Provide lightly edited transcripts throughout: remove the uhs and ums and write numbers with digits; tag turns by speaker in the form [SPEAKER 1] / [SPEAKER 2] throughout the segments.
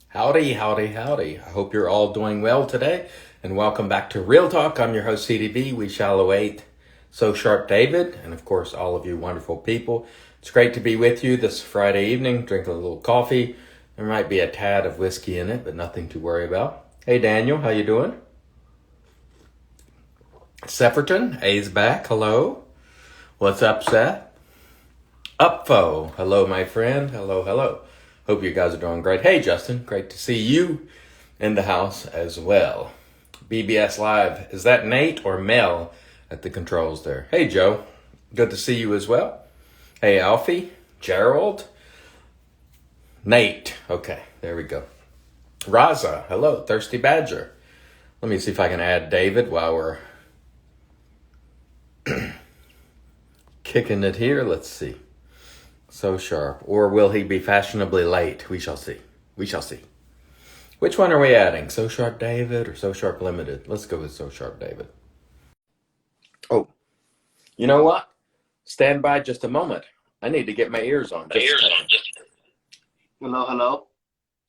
[SPEAKER 1] Howdy, howdy, howdy. I hope you're all doing well today, and welcome back to Real Talk. I'm your host, CDB. We shall await SoSharpDavid, and of course, all of you wonderful people. It's great to be with you this Friday evening, drinking a little coffee. There might be a tad of whiskey in it, but nothing to worry about. Hey, Daniel, how you doing? Sepperton, A's back. Hello. What's up, Seth? Upfo. Hello, my friend. Hello, hello. Hope you guys are doing great. Hey, Justin. Great to see you in the house as well. BBS Live. Is that Nate or Mel at the controls there? Hey, Joe. Good to see you as well. Hey, Alfie. Gerald. Nate. Okay, there we go. Raza. Hello. Thirsty Badger. Let me see if I can add David while we're kicking it here. Let's see. So sharp. Or will he be fashionably late? We shall see. We shall see. Which one are we adding? So Sharp David or So Sharp Limited? Let's go with So Sharp David. Oh, you know what? Stand by just a moment. I need to get my ears on.
[SPEAKER 2] Hello, hello.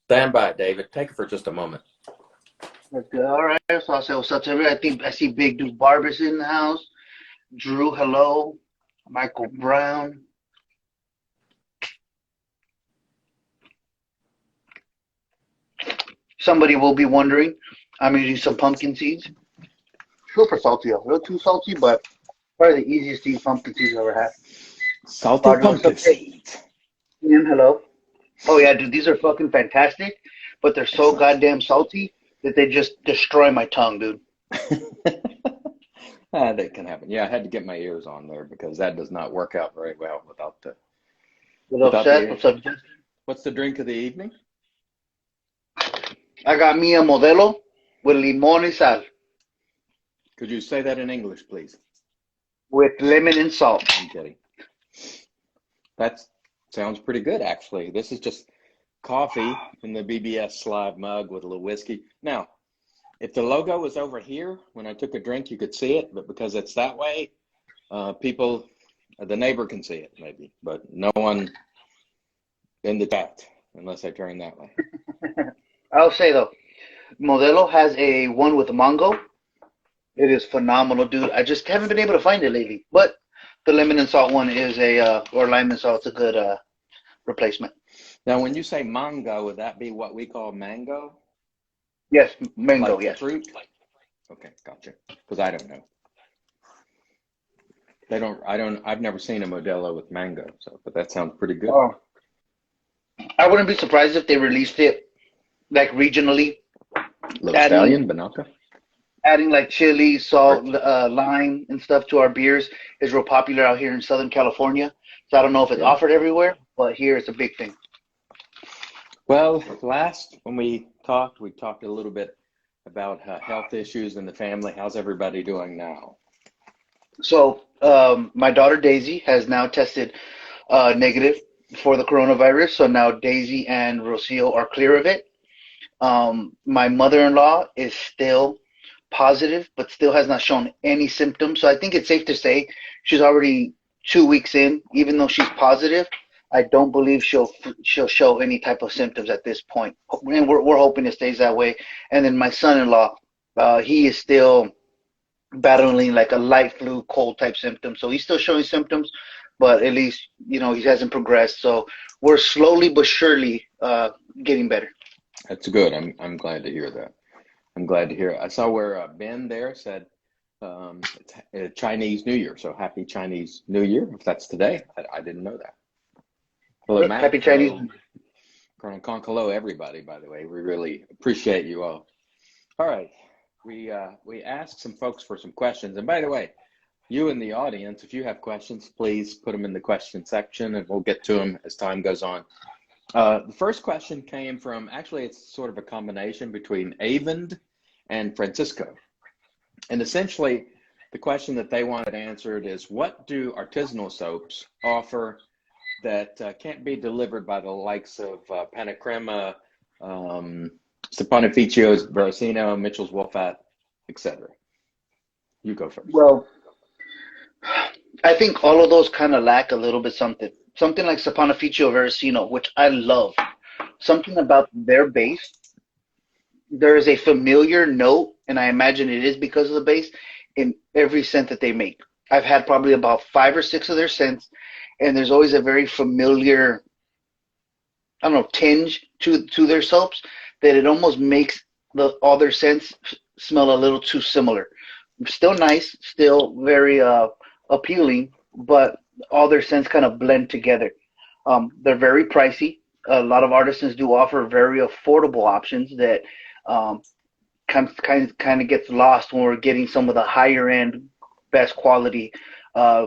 [SPEAKER 1] Stand by, David. Take it for just a moment.
[SPEAKER 2] That's good. All right. So I'll say what's up to everybody. I think I see Big Dude Barbers in the house. Drew, hello. Michael Brown. Somebody will be wondering, I'm using some pumpkin seeds. Super salty, though. A little too salty, but probably the easiest to eat pumpkin seeds I've ever had.
[SPEAKER 1] Salty pumpkin seeds.
[SPEAKER 2] Ian, hello. Oh, yeah, dude, these are fucking fantastic, but they're so goddamn salty that they just destroy my tongue, dude.
[SPEAKER 1] That can happen. Yeah, I had to get my ears on there because that does not work out very well without the.
[SPEAKER 2] What's up, Seth? What's up, Justin?
[SPEAKER 1] What's the drink of the evening?
[SPEAKER 2] I got me a Modelo with limon y sal.
[SPEAKER 1] Could you say that in English, please?
[SPEAKER 2] With lemon and salt.
[SPEAKER 1] I'm kidding. That sounds pretty good, actually. This is just coffee in the BBS Live mug with a little whiskey. Now, if the logo was over here, when I took a drink, you could see it. But because it's that way, people, the neighbor can see it maybe. But no one in the chat unless I turn that way.
[SPEAKER 2] I'll say, though, Modelo has a one with mango. It is phenomenal, dude. I just haven't been able to find it lately. But the lemon and salt one is or lime and salt, it's a good replacement.
[SPEAKER 1] Now, when you say mango, would that be what we call mango?
[SPEAKER 2] Yes, mango,
[SPEAKER 1] like
[SPEAKER 2] yes.
[SPEAKER 1] Fruit? Okay, gotcha. Because I don't know. I've never seen a Modelo with mango, but that sounds pretty good.
[SPEAKER 2] I wouldn't be surprised if they released it like regionally.
[SPEAKER 1] Little Stallion, Banaka?
[SPEAKER 2] Adding like chili, salt, lime, and stuff to our beers is real popular out here in Southern California. So I don't know if it's offered everywhere, but here it's a big thing.
[SPEAKER 1] Well, when we talked a little bit about health issues in the family. How's everybody doing now?
[SPEAKER 2] So my daughter Daisy has now tested negative for the coronavirus. So now Daisy and Rocio are clear of it. My mother-in-law is still positive, but still has not shown any symptoms. So I think it's safe to say she's already 2 weeks in, even though she's positive. I don't believe she'll show any type of symptoms at this point, and we're hoping it stays that way. And then my son-in-law, he is still battling like a light flu, cold type symptom. So he's still showing symptoms, but at least he hasn't progressed. So we're slowly but surely getting better.
[SPEAKER 1] That's good. I'm glad to hear that. I'm glad to hear it. I saw where Ben there said it's Chinese New Year. So happy Chinese New Year, if that's today. I didn't know that. Hello, Matt.
[SPEAKER 2] Happy Chinese.
[SPEAKER 1] Colonel Conk, hello, everybody, by the way. We really appreciate you all. All right. We asked some folks for some questions. And by the way, you in the audience, if you have questions, please put them in the question section and we'll get to them as time goes on. The first question came from, actually, it's sort of a combination between Avend and Francisco. And essentially, the question that they wanted answered is, what do artisanal soaps offer that can't be delivered by the likes of Panacrema, Stepanificios, Veracino, Mitchell's Wolfat, etc.? You go first.
[SPEAKER 2] Well, I think all of those kind of lack a little bit something like Stepanificio Veracino, which I love. something about their base. There is a familiar note, and I imagine it is because of the base in every scent that they make. I've had probably about 5 or 6 of their scents, and there's always a very familiar, I don't know, tinge to their soaps that it almost makes all their scents smell a little too similar. Still nice, still very appealing, but all their scents kind of blend together. They're very pricey. A lot of artisans do offer very affordable options that um, kind of gets lost when we're getting some of the higher end, best quality, uh,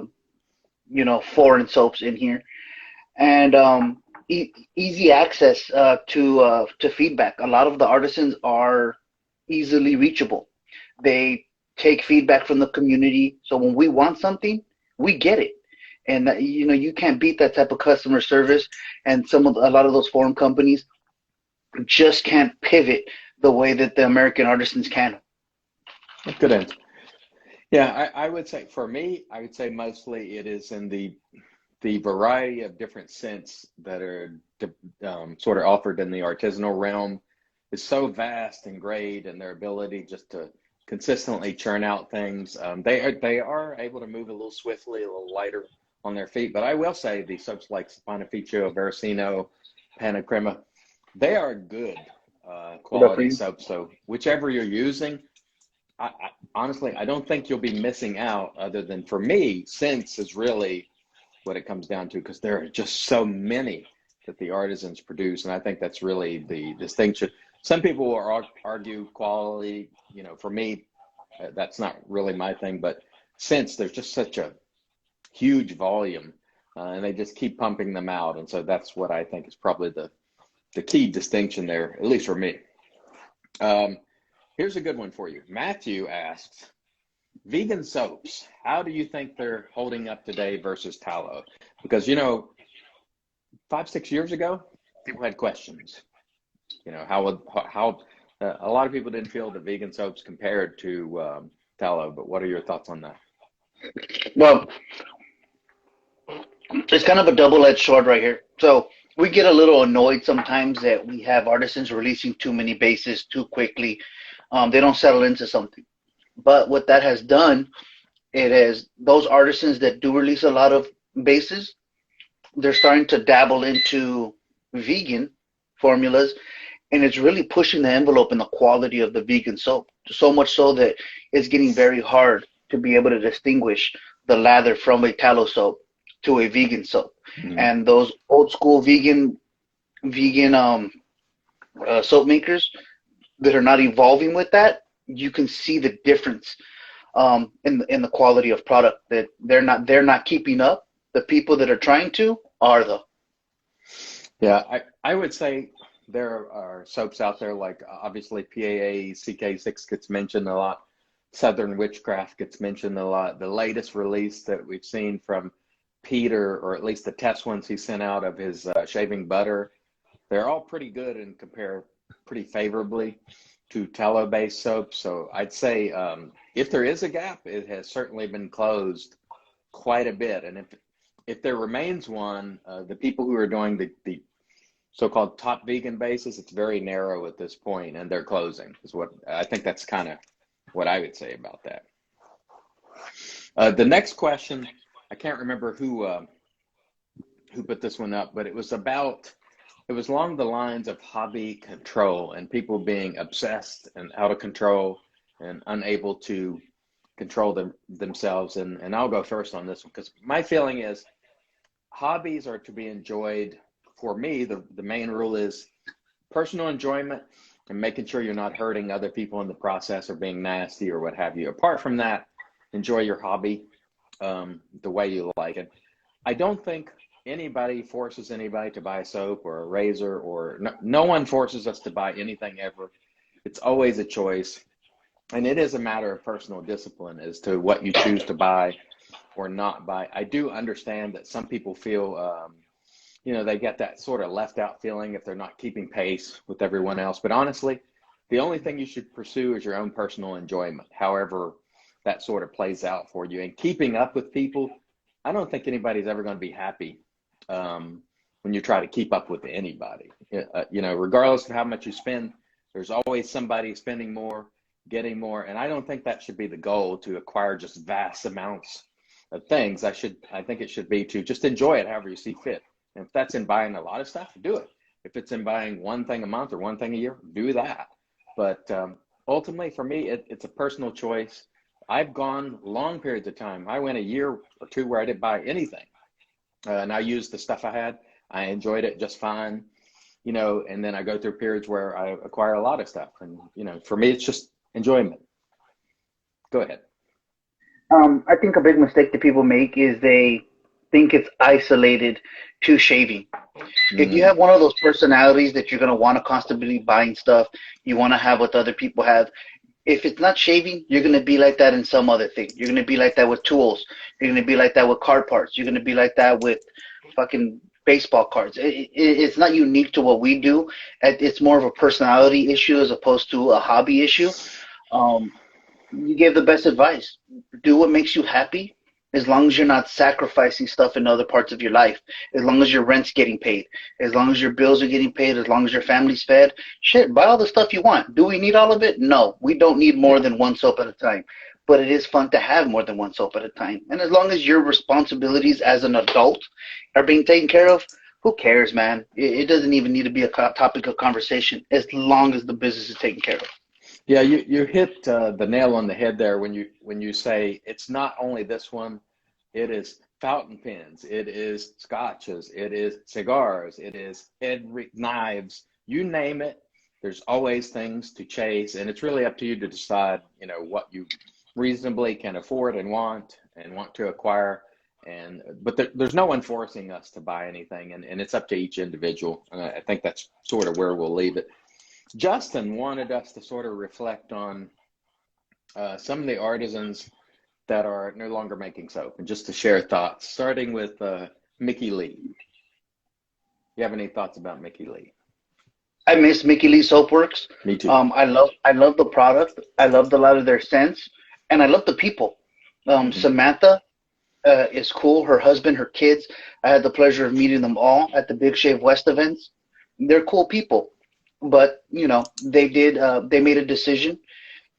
[SPEAKER 2] foreign soaps in here, and easy access to feedback. A lot of the artisans are easily reachable. They take feedback from the community, so when we want something, we get it. And you can't beat that type of customer service. And a lot of those foreign companies just can't pivot the way that the American artisans can.
[SPEAKER 1] Good answer. Yeah, I would say for me, I would say mostly it is in the variety of different scents that are sort of offered in the artisanal realm is so vast and great, and their ability just to consistently churn out things. They are able to move a little swiftly, a little lighter on their feet. But I will say the soaps like Panificio, Veracino, Panacrema, they are good quality soaps. So whichever you're using, honestly, I don't think you'll be missing out, other than for me, scents is really what it comes down to, because there are just so many that the artisans produce. And I think that's really the distinction. Some people will argue quality, for me, that's not really my thing, but since there's just such a huge volume and they just keep pumping them out. And so that's what I think is probably the key distinction there, at least for me. Here's a good one for you. Matthew asks, vegan soaps, how do you think they're holding up today versus tallow? Because, 5-6 years ago, people had questions. How a lot of people didn't feel the vegan soaps compared to tallow, but what are your thoughts on that?
[SPEAKER 2] Well, it's kind of a double-edged sword right here. So we get a little annoyed sometimes that we have artisans releasing too many bases too quickly. They don't settle into something. But what that has done, it is those artisans that do release a lot of bases, they're starting to dabble into vegan formulas, and it's really pushing the envelope in the quality of the vegan soap. So much so that it's getting very hard to be able to distinguish the lather from a tallow soap to a vegan soap. Mm-hmm. And those old school vegan soap makers that are not evolving with that, you can see the difference in the quality of product, that they're not keeping up. The people that are trying to are though.
[SPEAKER 1] Yeah, I would say there are soaps out there like obviously PAA CK6 gets mentioned a lot. Southern Witchcraft gets mentioned a lot. The latest release that we've seen from Peter, or at least the test ones he sent out of his shaving butter, they're all pretty good and compare pretty favorably to tallow-based soaps. So I'd say if there is a gap, it has certainly been closed quite a bit. And if there remains one, the people who are doing the so-called top vegan bases, it's very narrow at this point, and they're closing. Is what I think. That's kind of what I would say about that. The next question, I can't remember who put this one up, but it was along the lines of hobby control and people being obsessed and out of control and unable to control themselves. And I'll go first on this one, because my feeling is hobbies are to be enjoyed. For me, the main rule is personal enjoyment and making sure you're not hurting other people in the process or being nasty or what have you. Apart from that, enjoy your hobby the way you like it. I don't think anybody forces anybody to buy soap or a razor, or no one forces us to buy anything ever. It's always a choice. And it is a matter of personal discipline as to what you choose to buy or not buy. I do understand that some people feel, they get that sort of left out feeling if they're not keeping pace with everyone else. But honestly, the only thing you should pursue is your own personal enjoyment, however that sort of plays out for you. And keeping up with people, I don't think anybody's ever going to be happy when you try to keep up with anybody. You know, regardless of how much you spend, there's always somebody spending more, getting more. And I don't think that should be the goal, to acquire just vast amounts of things. I think it should be to just enjoy it however you see fit. And if that's in buying a lot of stuff, do it. If it's in buying one thing a month or one thing a year, do that. But ultimately, for me, it's a personal choice. I've gone long periods of time. I went a year or two where I didn't buy anything. And I used the stuff I had. I enjoyed it just fine, you know, and then I go through periods where I acquire a lot of stuff. And, you know, for me, it's just enjoyment. Go ahead.
[SPEAKER 2] I think a big mistake that people make is they think it's isolated to shaving. If you have one of those personalities that you're going to want to constantly be buying stuff, you want to have what other people have. If it's not shaving, you're going to be like that in some other thing. You're going to be like that with tools. You're going to be like that with car parts. You're going to be like that with fucking baseball cards. It's not unique to what we do. It's more of a personality issue as opposed to a hobby issue. You gave the best advice. Do what makes you happy, as long as you're not sacrificing stuff in other parts of your life, as long as your rent's getting paid, as long as your bills are getting paid, as long as your family's fed. Shit, buy all the stuff you want. Do we need all of it? No, we don't need more than one soap at a time. But it is fun to have more than one soap at a time. And as long as your responsibilities as an adult are being taken care of, who cares, man? It doesn't even need to be a topic of conversation, as long as the business is taken care of.
[SPEAKER 1] Yeah, you hit the nail on the head there when you say it's not only this one, it is fountain pens, it is scotches, it is cigars, it is knives, you name it. There's always things to chase, and it's really up to you to decide, you know, what you reasonably can afford and want to acquire. But there's no one forcing us to buy anything, and it's up to each individual. I think that's sort of where we'll leave it. Justin wanted us to sort of reflect on some of the artisans that are no longer making soap, and just to share thoughts, starting with Mickey Lee. You have any thoughts about Mickey Lee?
[SPEAKER 2] I miss Mickey Lee Soapworks.
[SPEAKER 1] Me too.
[SPEAKER 2] I love the product. I loved a lot of their scents, and I love the people. Samantha is cool. Her husband, her kids. I had the pleasure of meeting them all at the Big Shave West events. They're cool people. But, you know, they made a decision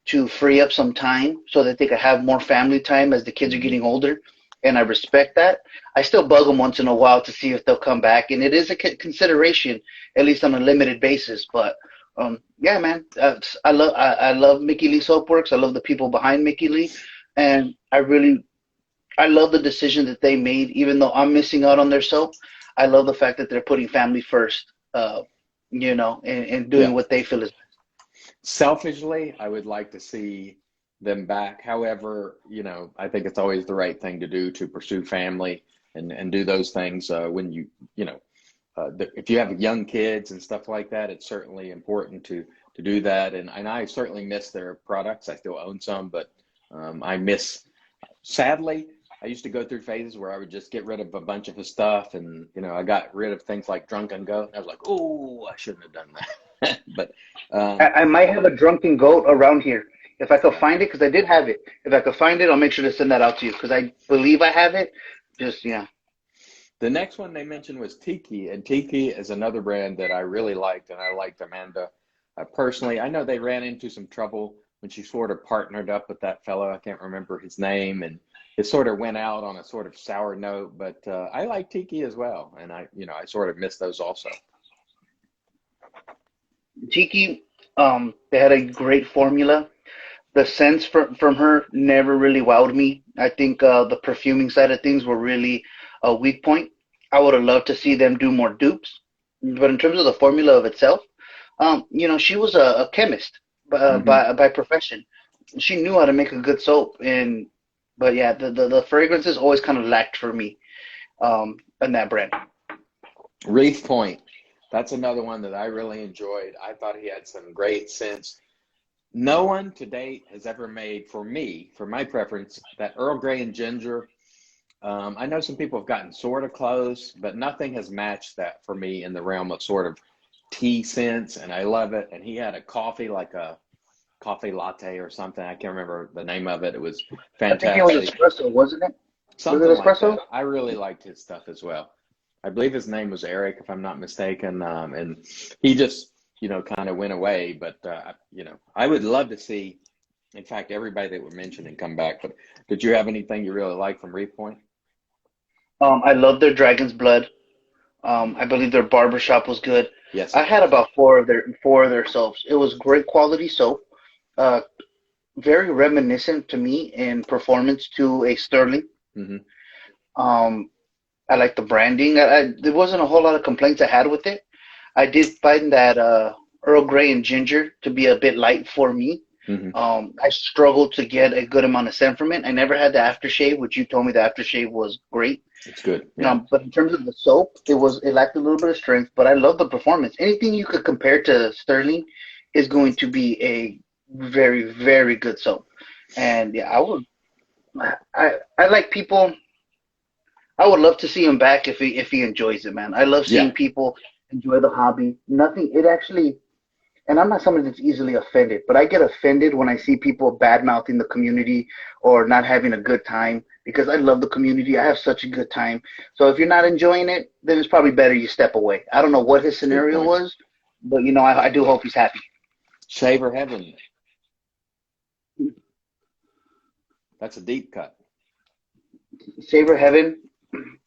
[SPEAKER 2] to free up some time so that they could have more family time as the kids are getting older. And I respect that. I still bug them once in a while to see if they'll come back. And it is a consideration, at least on a limited basis. But, yeah, man, I love Mickey Lee Soapworks. I love the people behind Mickey Lee. And I love the decision that they made, even though I'm missing out on their soap. I love the fact that they're putting family first. You know, and doing what they feel is best.
[SPEAKER 1] Selfishly, I would like to see them back. However, you know, I think it's always the right thing to do, to pursue family and do those things when you know, if you have young kids and stuff like that, it's certainly important to do that. And I certainly miss their products. I still own some, but sadly, I used to go through phases where I would just get rid of a bunch of his stuff, and you know, I got rid of things like Drunken Goat. I was like, oh, I shouldn't have done that. But
[SPEAKER 2] I might have a Drunken Goat around here if I could find it, because I did have it. If I could find it, I'll make sure to send that out to you, because I believe I have it. Just
[SPEAKER 1] The next one they mentioned was Tiki, and Tiki is another brand that I really liked, and I liked Amanda personally. I know they ran into some trouble when she sort of partnered up with that fellow. I can't remember his name, and it sort of went out on a sort of sour note, but I like Tiki as well. And I sort of miss those also.
[SPEAKER 2] Tiki, they had a great formula. The scents from her never really wowed me. I think the perfuming side of things were really a weak point. I would have loved to see them do more dupes. But in terms of the formula of itself, you know, she was a chemist by profession. She knew how to make a good soap. But yeah, the fragrances always kind of lacked for me in that brand.
[SPEAKER 1] Reef Point, that's another one that I really enjoyed. I thought he had some great scents. No one to date has ever made, for me, for my preference, that Earl Grey and ginger. I know some people have gotten sort of close, but nothing has matched that for me in the realm of sort of tea scents, and I love it. And he had a coffee, like a coffee latte or something. I can't remember the name of it. It was fantastic.
[SPEAKER 2] I think it was espresso, wasn't it?
[SPEAKER 1] Something
[SPEAKER 2] was it
[SPEAKER 1] like
[SPEAKER 2] espresso?
[SPEAKER 1] that. I really liked his stuff as well. I believe his name was Eric, if I'm not mistaken. And he just, kind of went away. But, I would love to see, in fact, everybody that we're mentioning come back. But did you have anything you really like from Reef Point?
[SPEAKER 2] I love their Dragon's Blood. I believe their barbershop was good.
[SPEAKER 1] Yes.
[SPEAKER 2] I had about four of their soaps. It was great quality soap. Uh, Very reminiscent to me in performance to a Sterling.
[SPEAKER 1] Mm-hmm.
[SPEAKER 2] I like the branding. There wasn't a whole lot of complaints I had with it. I did find that Earl Grey and ginger to be a bit light for me.
[SPEAKER 1] Mm-hmm.
[SPEAKER 2] I struggled to get a good amount of scent from it. I never had the aftershave, which you told me the aftershave was great.
[SPEAKER 1] It's good. Yeah.
[SPEAKER 2] But in terms of the soap, it lacked a little bit of strength, but I love the performance. Anything you could compare to Sterling is going to be a very, very good soap. And yeah, I like people. I would love to see him back if he enjoys it, man. I love seeing people enjoy the hobby. And I'm not someone that's easily offended, but I get offended when I see people bad mouthing the community or not having a good time, because I love the community. I have such a good time. So if you're not enjoying it, then it's probably better you step away. I don't know what his scenario was, but I do hope he's happy.
[SPEAKER 1] Saber Heaven. That's a deep cut.
[SPEAKER 2] Saber Heaven,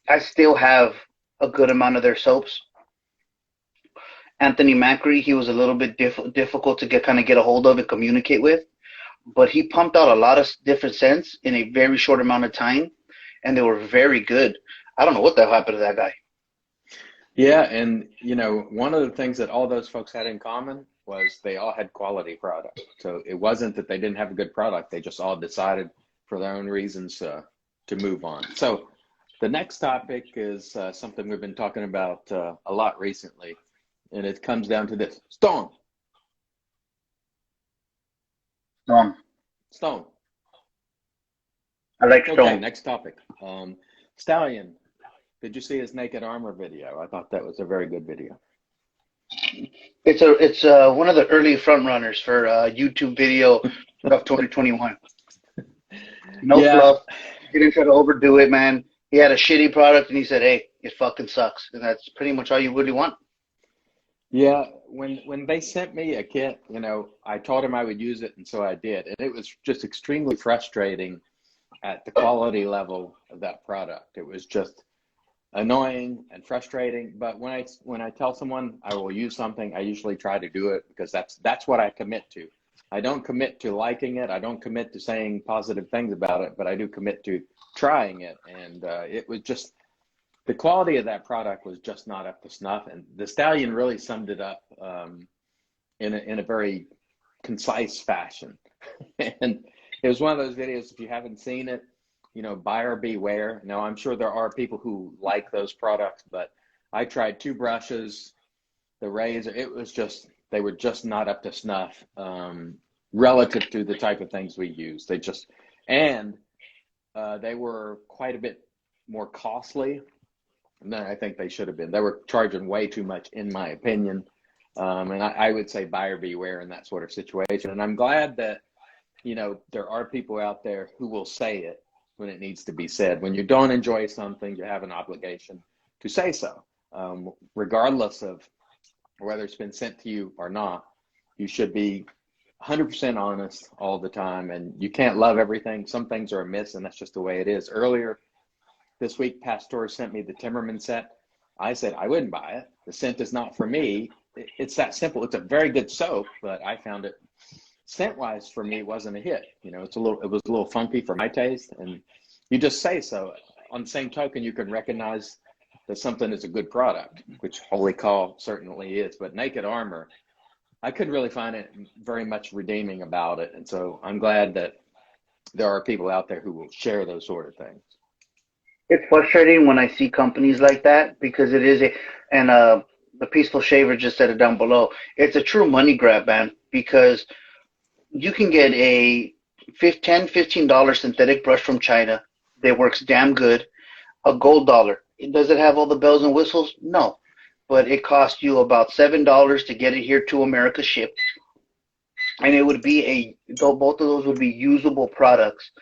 [SPEAKER 2] I still have a good amount of their soaps. Anthony Macri, he was a little bit difficult to get a hold of and communicate with, but he pumped out a lot of different scents in a very short amount of time, and they were very good. I don't know what the hell happened to that guy.
[SPEAKER 1] Yeah, and one of the things that all those folks had in common was they all had quality product. So it wasn't that they didn't have a good product; they just all decided for their own reasons to move on. So the next topic is something we've been talking about a lot recently. And it comes down to this. Stone.
[SPEAKER 2] I like Stone.
[SPEAKER 1] Okay, next topic. Stallion. Did you see his Naked Armor video? I thought that was a very good video.
[SPEAKER 2] It's one of the early front runners for YouTube video of 2021. No fluff. He didn't try to overdo it, man. He had a shitty product and he said, "Hey, it fucking sucks." And that's pretty much all you really want.
[SPEAKER 1] Yeah, when they sent me a kit, I told him I would use it, and so I did. And it was just extremely frustrating at the quality level of that product. It was just annoying and frustrating. But when I tell someone I will use something, I usually try to do it because that's what I commit to. I don't commit to liking it. I don't commit to saying positive things about it, but I do commit to trying it. And it was just, the quality of that product was just not up to snuff, and the Stallion really summed it up in a very concise fashion. And it was one of those videos, if you haven't seen it, buyer beware. Now, I'm sure there are people who like those products, but I tried 2 brushes, the razor. They were just not up to snuff relative to the type of things we use. They were quite a bit more costly than I think they should have been. They were charging way too much, in my opinion. And I would say buyer beware in that sort of situation. And I'm glad that, there are people out there who will say it when it needs to be said. When you don't enjoy something, you have an obligation to say so. Regardless of whether it's been sent to you or not, you should be 100% honest all the time. And you can't love everything. Some things are amiss, and that's just the way it is. Earlier this week, Pastor sent me the Timmerman set. I said I wouldn't buy it. The scent is not for me. It's that simple. It's a very good soap, but I found it scent-wise for me wasn't a hit. It was a little funky for my taste, and you just say so. On the same token, you can recognize that something is a good product, which Holy Call certainly is. But Naked Armor, I couldn't really find it very much redeeming about it, and so I'm glad that there are people out there who will share those sort of things.
[SPEAKER 2] It's frustrating when I see companies like that, because it is the Peaceful Shaver just said it down below. It's a true money grab, man, because you can get a $10, $15 synthetic brush from China that works damn good, a gold dollar. Does it have all the bells and whistles? No, but it costs you about $7 to get it here to America shipped. And it would be both of those would be usable products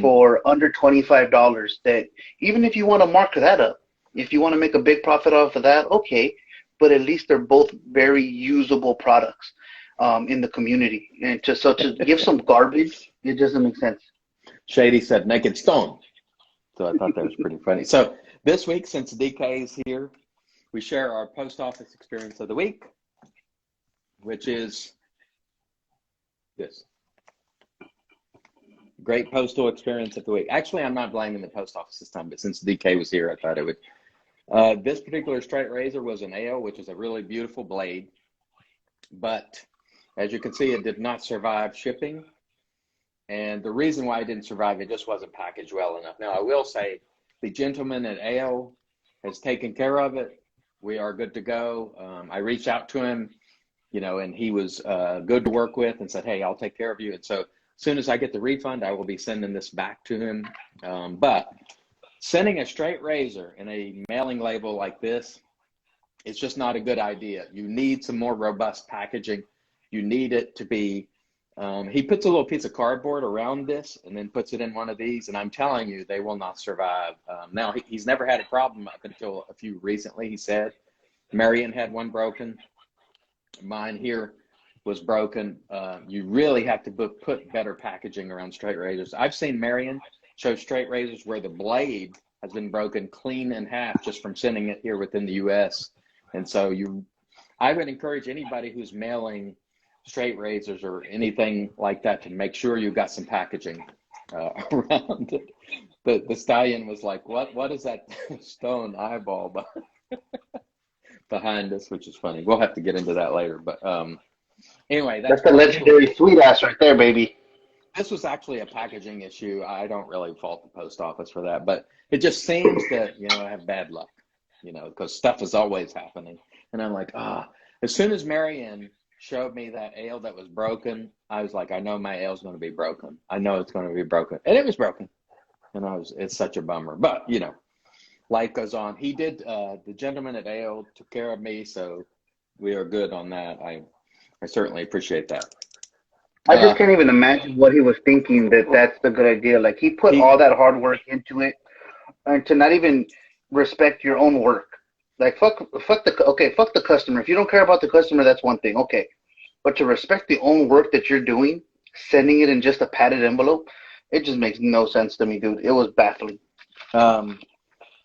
[SPEAKER 2] for under $25. That even if you want to mark that up, If you want to make a big profit off of that, okay, but at least they're both very usable products in the community. And to give some garbage, it doesn't make sense.
[SPEAKER 1] Shady said naked stone. So I thought that was pretty funny. So this week, since DK is here, we share our post office experience of the week, which is this. Great postal experience of the week. Actually, I'm not blaming the post office this time, but since DK was here, I thought it would. This particular straight razor was an AO, which is a really beautiful blade. But as you can see, it did not survive shipping. And the reason why it didn't survive, it just wasn't packaged well enough. Now, I will say the gentleman at AO has taken care of it. We are good to go. I reached out to him, and he was good to work with and said, hey, I'll take care of you. And so as soon as I get the refund, I will be sending this back to him. But sending a straight razor in a mailing label like this, it's just not a good idea. You need some more robust packaging. You need it to be, he puts a little piece of cardboard around this and then puts it in one of these. And I'm telling you, they will not survive. Now, he's never had a problem up until a few recently, he said. Marion had one broken. Mine here was broken. You really have to put better packaging around straight razors. I've seen Marion show straight razors where the blade has been broken clean in half just from sending it here within the U.S. And so I would encourage anybody who's mailing straight razors or anything like that to make sure you've got some packaging around it. The stallion was like, what is that stone eyeball behind us, which is funny. We'll have to get into that later. But anyway,
[SPEAKER 2] that's the legendary sweet ass right there, baby.
[SPEAKER 1] This was actually a packaging issue. I don't really fault the post office for that, but it just seems that, I have bad luck, because stuff is always happening. And I'm like, as soon as Marianne showed me that ale that was broken, I was like, I know my ale's going to be broken. I know it's going to be broken. And it was broken. And it's such a bummer. But, life goes on. He did, the gentleman at ale took care of me, so we are good on that. I certainly appreciate that.
[SPEAKER 2] I just can't even imagine what he was thinking that's the good idea. Like, he put all that hard work into it, and to not even respect your own work. Like, fuck the customer. If you don't care about the customer, that's one thing. Okay. But to respect the own work that you're doing, sending it in just a padded envelope, it just makes no sense to me, dude. It was baffling.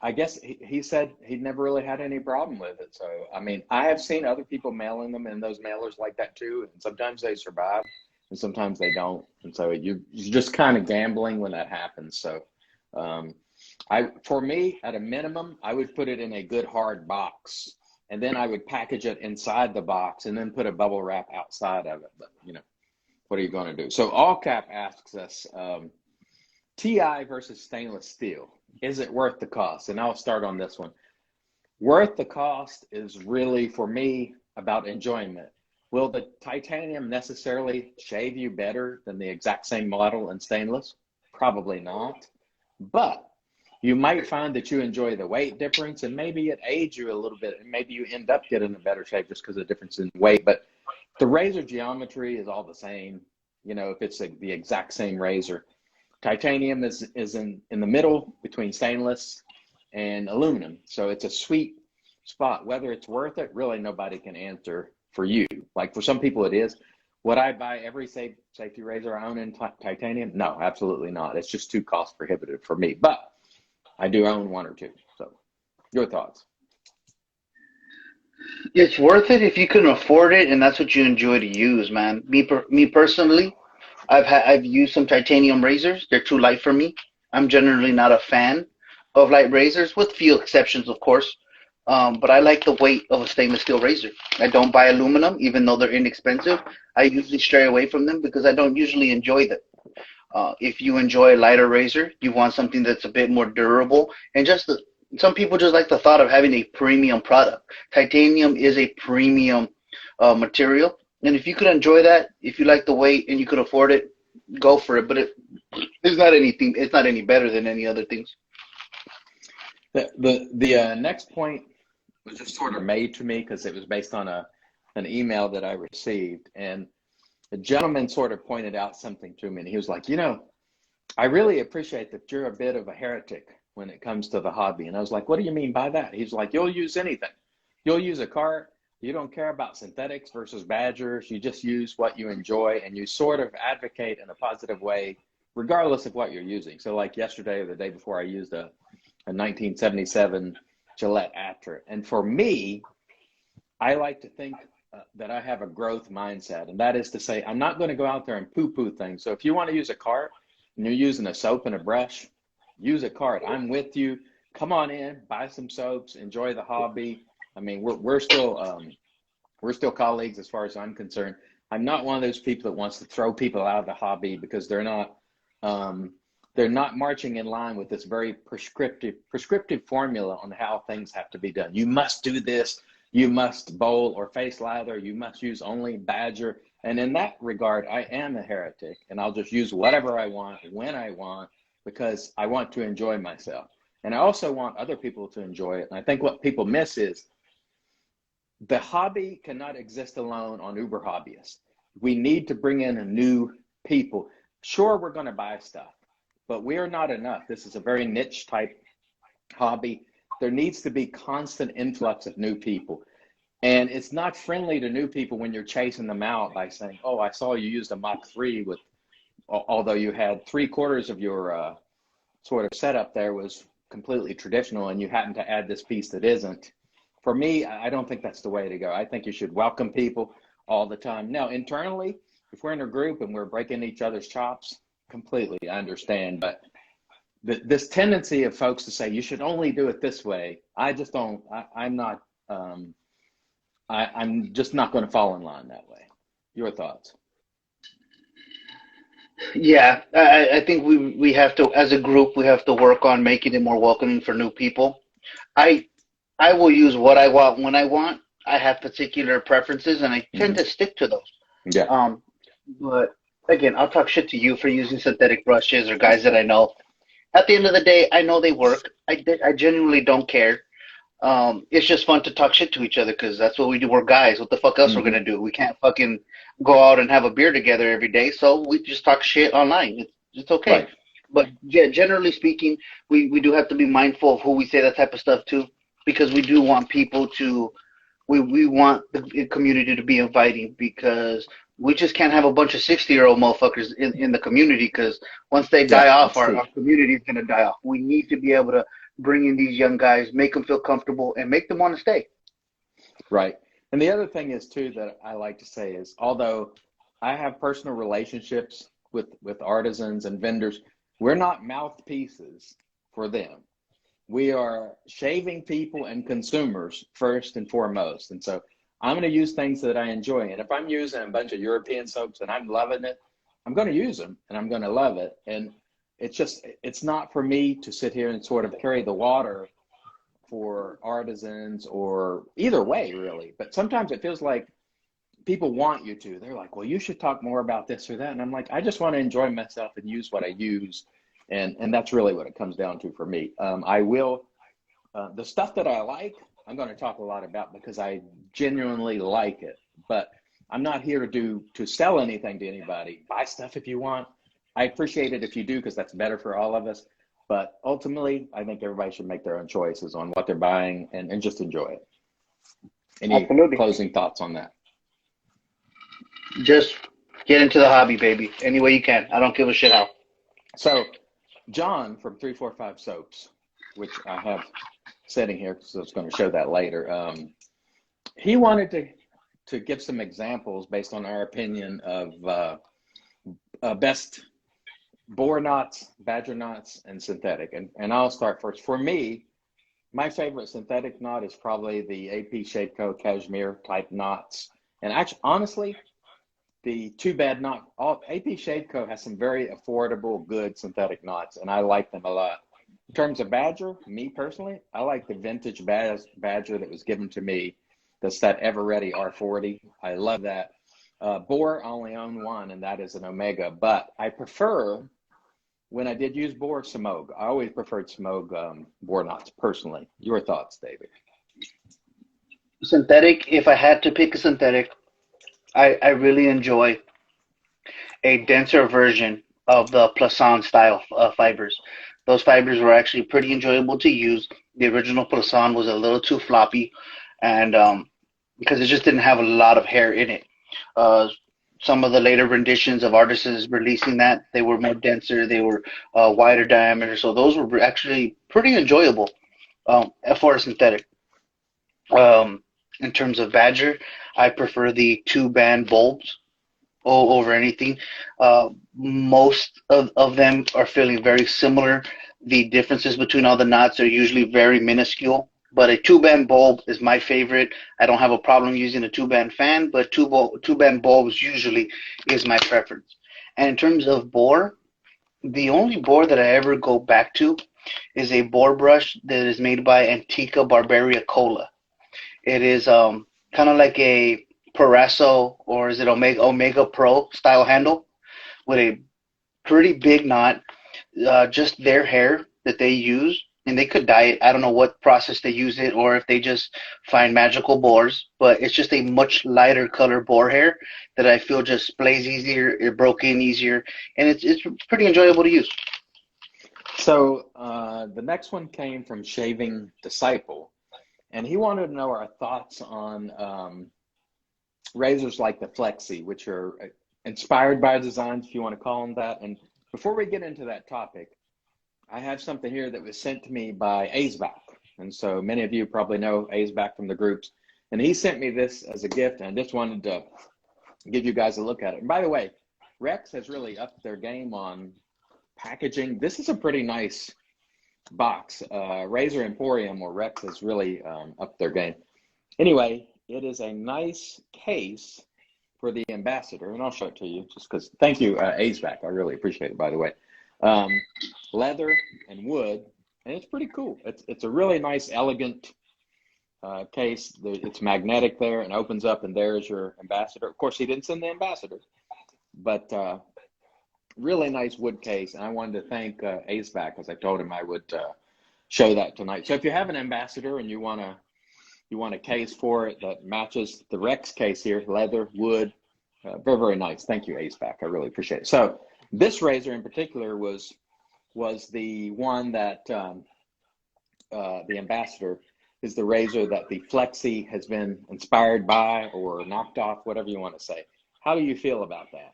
[SPEAKER 1] I guess he said he'd never really had any problem with it. So, I mean, I have seen other people mailing them in those mailers like that too. And sometimes they survive and sometimes they don't. And so you're just kind of gambling when that happens. So, for me, at a minimum, I would put it in a good hard box, and then I would package it inside the box and then put a bubble wrap outside of it. But, what are you going to do? So AllCap asks us, TI versus stainless steel. Is it worth the cost? And I'll start on this one. Worth the cost is really, for me, about enjoyment. Will the titanium necessarily shave you better than the exact same model in stainless? Probably not. But you might find that you enjoy the weight difference, and maybe it aids you a little bit, and maybe you end up getting a better shape just because of the difference in weight. But the razor geometry is all the same, if it's the exact same razor. Titanium is in the middle between stainless and aluminum. So it's a sweet spot. Whether it's worth it, really nobody can answer for you. Like, for some people it is. Would I buy every safety razor I own in titanium? No, absolutely not. It's just too cost prohibitive for me. But I do own one or two. So your thoughts?
[SPEAKER 2] It's worth it if you can afford it and that's what you enjoy to use, man. Me personally, I've used some titanium razors. They're too light for me. I'm generally not a fan of light razors, with few exceptions, of course. But I like the weight of a stainless steel razor. I don't buy aluminum, even though they're inexpensive. I usually stray away from them because I don't usually enjoy them. If you enjoy a lighter razor, you want something that's a bit more durable. And some people just like the thought of having a premium product. Titanium is a premium material. And if you could enjoy that, if you like the weight and you could afford it, go for it. But it's not any better than any other things.
[SPEAKER 1] The next point was just sort of made to me because it was based on an email that I received. And the gentleman sort of pointed out something to me. And he was like, I really appreciate that you're a bit of a heretic when it comes to the hobby. And I was like, what do you mean by that? He's like, you'll use anything. You'll use a cart. You don't care about synthetics versus badgers. You just use what you enjoy, and you sort of advocate in a positive way, regardless of what you're using. So like yesterday or the day before, I used a 1977 Gillette Atra. And for me, I like to think that I have a growth mindset. And that is to say, I'm not going to go out there and poo-poo things. So if you want to use a cart and you're using a soap and a brush, use a cart. I'm with you. Come on in, buy some soaps, enjoy the hobby. I mean, we're still colleagues as far as I'm concerned. I'm not one of those people that wants to throw people out of the hobby because they're not marching in line with this very prescriptive formula on how things have to be done. You must do this. You must bowl or face lather. You must use only badger. And in that regard, I am a heretic, and I'll just use whatever I want when I want because I want to enjoy myself. And I also want other people to enjoy it. And I think what people miss is the hobby cannot exist alone on Uber Hobbyists. We need to bring in a new people. Sure, we're going to buy stuff, but we are not enough. This is a very niche type hobby. There needs to be constant influx of new people. And it's not friendly to new people when you're chasing them out by saying, oh, I saw you used a Mach 3 with, although you had 3/4 of your sort of setup there was completely traditional and you happen to add this piece that isn't. For me, I don't think that's the way to go. I think you should welcome people all the time. Now, internally, if we're in a group and we're breaking each other's chops, completely, I understand. But this tendency of folks to say, you should only do it this way, I just don't, I'm just not going to fall in line that way. Your thoughts?
[SPEAKER 2] Yeah, I think we have to, as a group, we have to work on making it more welcoming for new people. I will use what I want when I want. I have particular preferences, and I tend to stick to those.
[SPEAKER 1] Yeah.
[SPEAKER 2] But again, I'll talk shit to you for using synthetic brushes or guys that I know. At the end of the day, I know they work. I genuinely don't care. It's just fun to talk shit to each other because that's what we do. We're guys. What the fuck else we're gonna do? We can't fucking go out and have a beer together every day, so we just talk shit online. It's okay.
[SPEAKER 1] Right.
[SPEAKER 2] But yeah, generally speaking, we do have to be mindful of who we say that type of stuff to, because we do want people to, we want the community to be inviting, because we just can't have a bunch of 60-year-old motherfuckers in the community, because once they die off, our community is going to die off. We need to be able to bring in these young guys, make them feel comfortable, and make them want to stay.
[SPEAKER 1] Right. And the other thing is, too, that I like to say is, although I have personal relationships with artisans and vendors, we're not mouthpieces for them. We are shaving people and consumers first and foremost. And so I'm going to use things that I enjoy. And if I'm using a bunch of European soaps and I'm loving it, I'm going to use them and I'm going to love it. And it's not for me to sit here and sort of carry the water for artisans or either way, really. But sometimes it feels like people want you to. They're like, well, you should talk more about this or that. And I'm like, I just want to enjoy myself and use what I use. And that's really what it comes down to for me. I will, the stuff that I like, I'm going to talk a lot about because I genuinely like it. But I'm not here to sell anything to anybody. Buy stuff if you want. I appreciate it if you do, because that's better for all of us. But ultimately, I think everybody should make their own choices on what they're buying and just enjoy it. Any closing thoughts on that?
[SPEAKER 2] Just get into the hobby, baby, any way you can. I don't give a shit how.
[SPEAKER 1] So John from 345 Soaps, which I have sitting here, so I was going to show that later. He wanted to give some examples based on our opinion of best boar knots, badger knots, and synthetic. And I'll start first. For me, my favorite synthetic knot is probably the AP Shapeco cashmere type knots. And actually, honestly, the Too Bad Knot, AP Shapeco has some very affordable, good synthetic knots, and I like them a lot. In terms of badger, me personally, I like the vintage badger that was given to me. That's that Ever Ready R40. I love that. Boar, I only own one, and that is an Omega. But I prefer, when I did use boar, Smogue. I always preferred Smogue boar knots, personally. Your thoughts, David?
[SPEAKER 2] Synthetic, if I had to pick a synthetic, I really enjoy a denser version of the Plaisance style fibers. Those fibers were actually pretty enjoyable to use. The original Prasan was a little too floppy, and because it just didn't have a lot of hair in it. Uh, some of the later renditions of artisans releasing that, they were more denser, they were wider diameter, so those were actually pretty enjoyable for a synthetic. Um, in terms of Badger, I prefer the two band bulbs over anything. Most of them are feeling very similar. The differences between all the knots are usually very minuscule. But a two-band bulb is my favorite. I don't have a problem using a two-band fan, but two-band bulbs usually is my preference. And in terms of bore, the only bore that I ever go back to is a bore brush that is made by Antica Barbaria Cola. It is kind of like a Parasso, or is it Omega Pro style handle with a pretty big knot. Just their hair that they use, and they could dye it. I don't know what process they use it, or if they just find magical bores. But it's just a much lighter color boar hair that I feel just splays easier. It broke in easier, and it's pretty enjoyable to use.
[SPEAKER 1] So the next one came from Shaving Disciple, and he wanted to know our thoughts on razors like the Flexi, which are inspired by designs, if you want to call them that. And before we get into that topic, I have something here that was sent to me by Azback. And so many of you probably know Azback from the groups. And he sent me this as a gift, and I just wanted to give you guys a look at it. And by the way, Rex has really upped their game on packaging. This is a pretty nice box. Razor Emporium or Rex has really upped their game. Anyway, it is a nice case for the Ambassador, and I'll show it to you just because. Thank you, Azback. I really appreciate it, by the way. Leather and wood, and it's pretty cool. It's a really nice, elegant case. It's magnetic there and opens up, and there's your Ambassador. Of course, he didn't send the Ambassador, but really nice wood case. And I wanted to thank Azback, because I told him I would show that tonight. So if you have an Ambassador and you want a case for it that matches the Rex case here, leather, wood, very, very nice. Thank you, Azback. I really appreciate it. So this razor in particular was the one that the Ambassador is the razor that the Flexi has been inspired by or knocked off, whatever you want to say. How do you feel about that?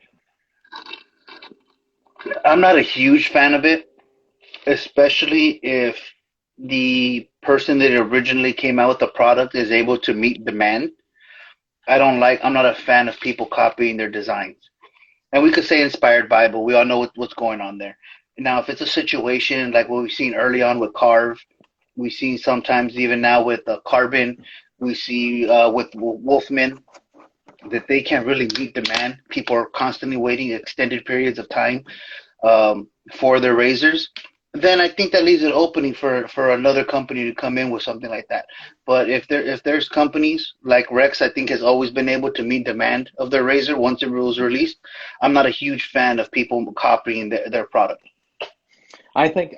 [SPEAKER 2] I'm not a huge fan of it, especially if the person that originally came out with the product is able to meet demand. I'm not a fan of people copying their designs. And we could say inspired by, but we all know what's going on there. Now, if it's a situation like what we've seen early on with Carve, we see sometimes even now with Carbon, we see with Wolfman, that they can't really meet demand. People are constantly waiting extended periods of time for their razors. Then I think that leaves an opening for another company to come in with something like that. But if there's companies like Rex, I think has always been able to meet demand of their razor once it was released. I'm not a huge fan of people copying their product.
[SPEAKER 1] I think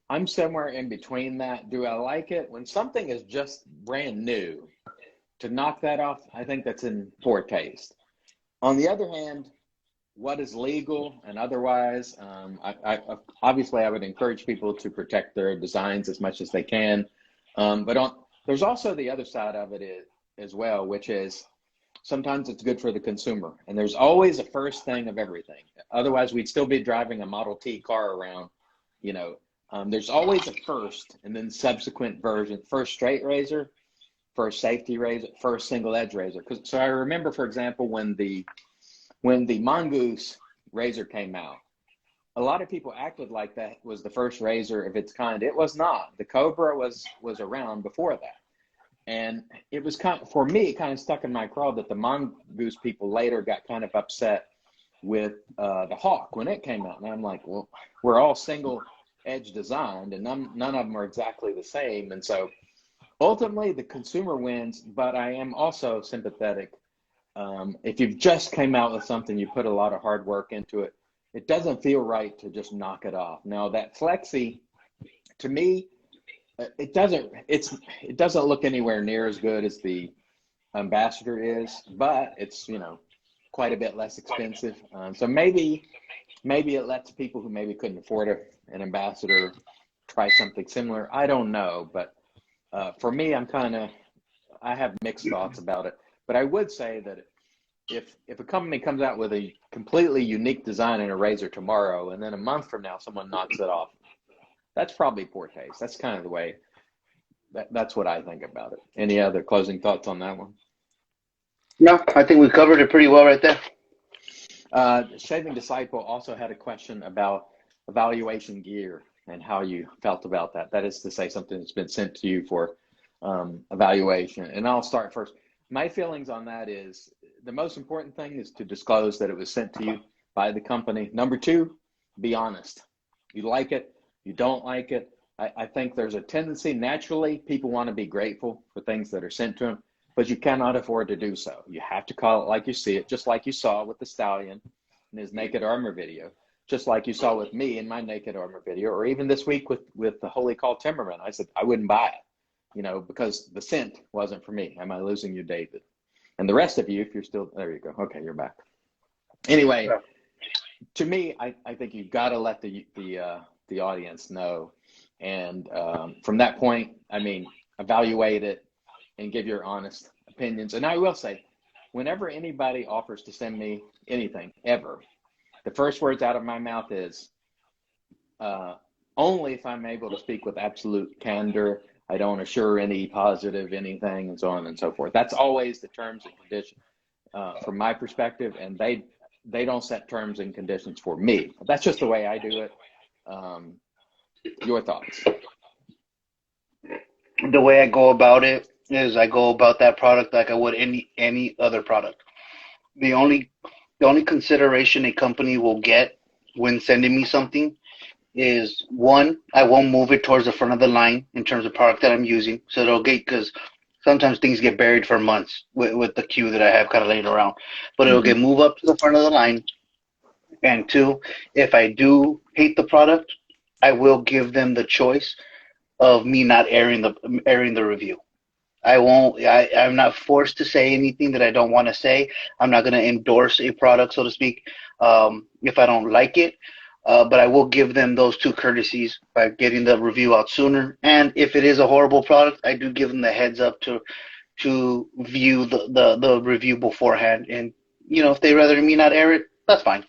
[SPEAKER 1] I'm somewhere in between that. Do I like it? When something is just brand new, to knock that off, I think that's in poor taste. On the other hand, what is legal and otherwise, obviously I would encourage people to protect their designs as much as they can. But there's also the other side of it as well, which is sometimes it's good for the consumer. And there's always a first thing of everything. Otherwise, we'd still be driving a Model T car around, you know. There's always a first and then subsequent version. First straight razor, first safety razor, first single edge razor. So I remember, for example, when the Mongoose razor came out, a lot of people acted like that was the first razor of its kind. It was not. The Cobra was around before that. And it was for me, it kind of stuck in my craw that the Mongoose people later got kind of upset with the Hawk when it came out. And I'm like, well, we're all single edge designed and none of them are exactly the same. And so ultimately the consumer wins, but I am also sympathetic. If you've just came out with something, you put a lot of hard work into it, it doesn't feel right to just knock it off. Now that Flexi, to me, it doesn't look anywhere near as good as the Ambassador is, but it's, quite a bit less expensive. So maybe maybe it lets people who maybe couldn't afford an ambassador try something similar. I don't know, but for me, I have mixed thoughts about it. But I would say that if a company comes out with a completely unique design in a razor tomorrow, and then a month from now someone knocks it off, that's probably poor taste. That's kind of the way, that's what I think about it. Any other closing thoughts on that one?
[SPEAKER 2] No, I think we covered it pretty well right there.
[SPEAKER 1] Shaving Disciple also had a question about evaluation gear and how you felt about that. That is to say, something that's been sent to you for evaluation. And I'll start first. My feelings on that is the most important thing is to disclose that it was sent to you by the company. Number two, be honest. You like it, you don't like it. I think there's a tendency, naturally, people want to be grateful for things that are sent to them, but you cannot afford to do so. You have to call it like you see it, just like you saw with the Stallion in his Naked Armor video, just like you saw with me in my Naked Armor video, or even this week with the Holy Call Timberman. I said I wouldn't buy it, because the scent wasn't for me. Am I losing you, David? And the rest of you, if you're still, there you go. Okay, you're back. Anyway, to me, I think you've got to let the audience know. And from that point, evaluate it and give your honest opinions. And I will say, whenever anybody offers to send me anything, ever, the first words out of my mouth is, only if I'm able to speak with absolute candor. I don't assure any positive anything, and so on and so forth. That's always the terms and conditions from my perspective, and they don't set terms and conditions for me. That's just the way I do it. Your thoughts?
[SPEAKER 2] The way I go about it is I go about that product like I would any other product. The only consideration a company will get when sending me something is, one, I won't move it towards the front of the line in terms of product that I'm using. So it'll get, because sometimes things get buried for months with the queue that I have kind of laying around, but it'll get moved up to the front of the line. And two, if I do hate the product, I will give them the choice of me not airing the review. I'm not forced to say anything that I don't want to say. I'm not going to endorse a product, so to speak, if I don't like it. But I will give them those two courtesies by getting the review out sooner. And if it is a horrible product, I do give them the heads up to view the review beforehand. And, if they rather me not air it, that's fine.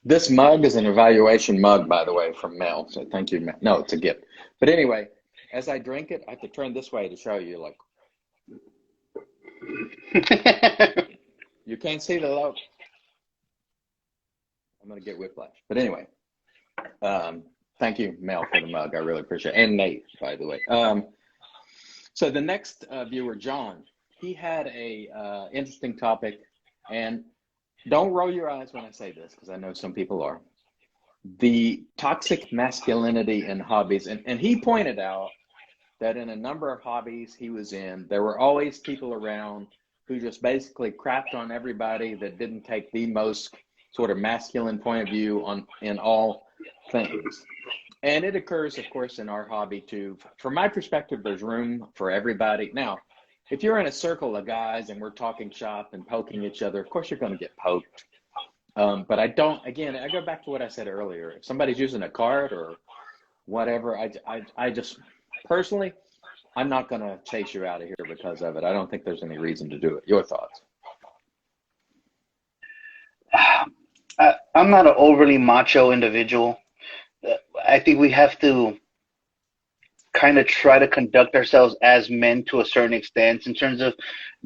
[SPEAKER 1] This mug is an evaluation mug, by the way, from Mel. So thank you, Mel. No, it's a gift. But anyway, as I drink it, I have to turn this way to show you, like, you can't see the logo. I'm going to get whiplash. But anyway, thank you, Mel, for the mug. I really appreciate it. And Nate, by the way. So the next viewer, John, he had a interesting topic. And don't roll your eyes when I say this, because I know some people are. The toxic masculinity in hobbies. And he pointed out that in a number of hobbies he was in, there were always people around who just basically crapped on everybody that didn't take the most sort of masculine point of view in all things. And it occurs, of course, in our hobby too. From my perspective, there's room for everybody. Now, if you're in a circle of guys and we're talking shop and poking each other, of course you're going to get poked. But I go back to what I said earlier. If somebody's using a card or whatever, I just, personally, I'm not going to chase you out of here because of it. I don't think there's any reason to do it. Your thoughts?
[SPEAKER 2] I'm not an overly macho individual. I think we have to kind of try to conduct ourselves as men to a certain extent in terms of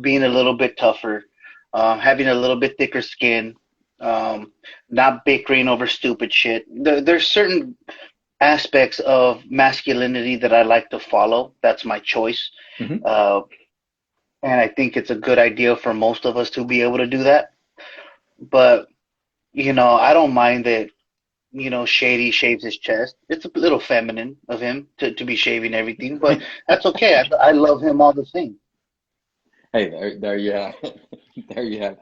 [SPEAKER 2] being a little bit tougher, having a little bit thicker skin, not bickering over stupid shit. There's certain aspects of masculinity that I like to follow. That's my choice. And I think it's a good idea for most of us to be able to do that. But, I don't mind that, Shady shaves his chest. It's a little feminine of him to be shaving everything, but that's okay. I love him all the same.
[SPEAKER 1] Hey, there you have there you have.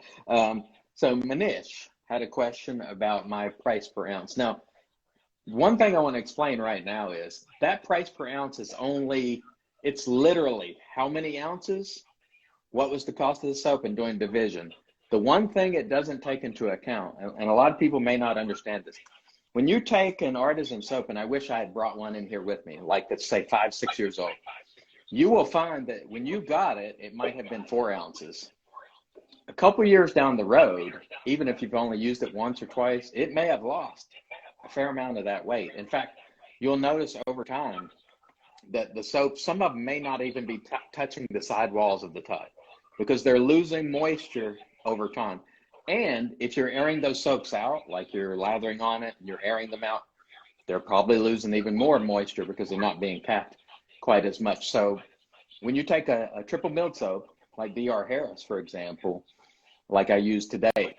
[SPEAKER 1] So Manish had a question about my price per ounce. Now, one thing I want to explain right now is that price per ounce is it's literally how many ounces, what was the cost of the soap, and doing division. The one thing it doesn't take into account, and a lot of people may not understand this, when you take an artisan soap, and I wish I had brought one in here with me, like let's say 5, 6 years old, you will find that when you got it, it might have been 4 ounces. A couple years down the road, even if you've only used it once or twice, it may have lost a fair amount of that weight. In fact, you'll notice over time that the soap, some of them may not even be touching the sidewalls of the tub because they're losing moisture over time. And if you're airing those soaps out, like you're lathering on it and you're airing them out, they're probably losing even more moisture because they're not being packed quite as much. So when you take a triple milled soap, like DR Harris, for example, like I used today,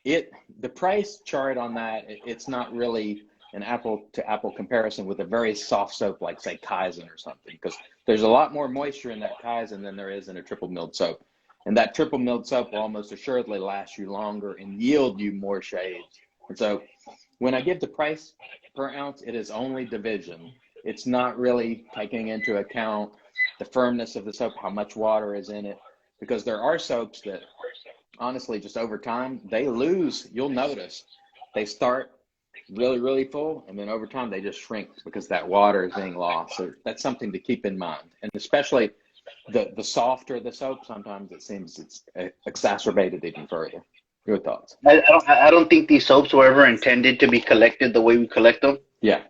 [SPEAKER 1] the price chart on that, it's not really an apple to apple comparison with a very soft soap like say Kaizen or something, because there's a lot more moisture in that Kaizen than there is in a triple milled soap. And that triple milled soap will almost assuredly last you longer and yield you more shades. And so when I give the price per ounce, it is only division. It's not really taking into account the firmness of the soap, how much water is in it, because there are soaps that honestly, just over time, they lose, you'll notice, they start really, really full, and then over time they just shrink because that water is being lost. So that's something to keep in mind. And especially the softer the soap, sometimes it seems it's exacerbated even further. Your thoughts?
[SPEAKER 2] I don't think these soaps were ever intended to be collected the way we collect them.
[SPEAKER 1] Yeah.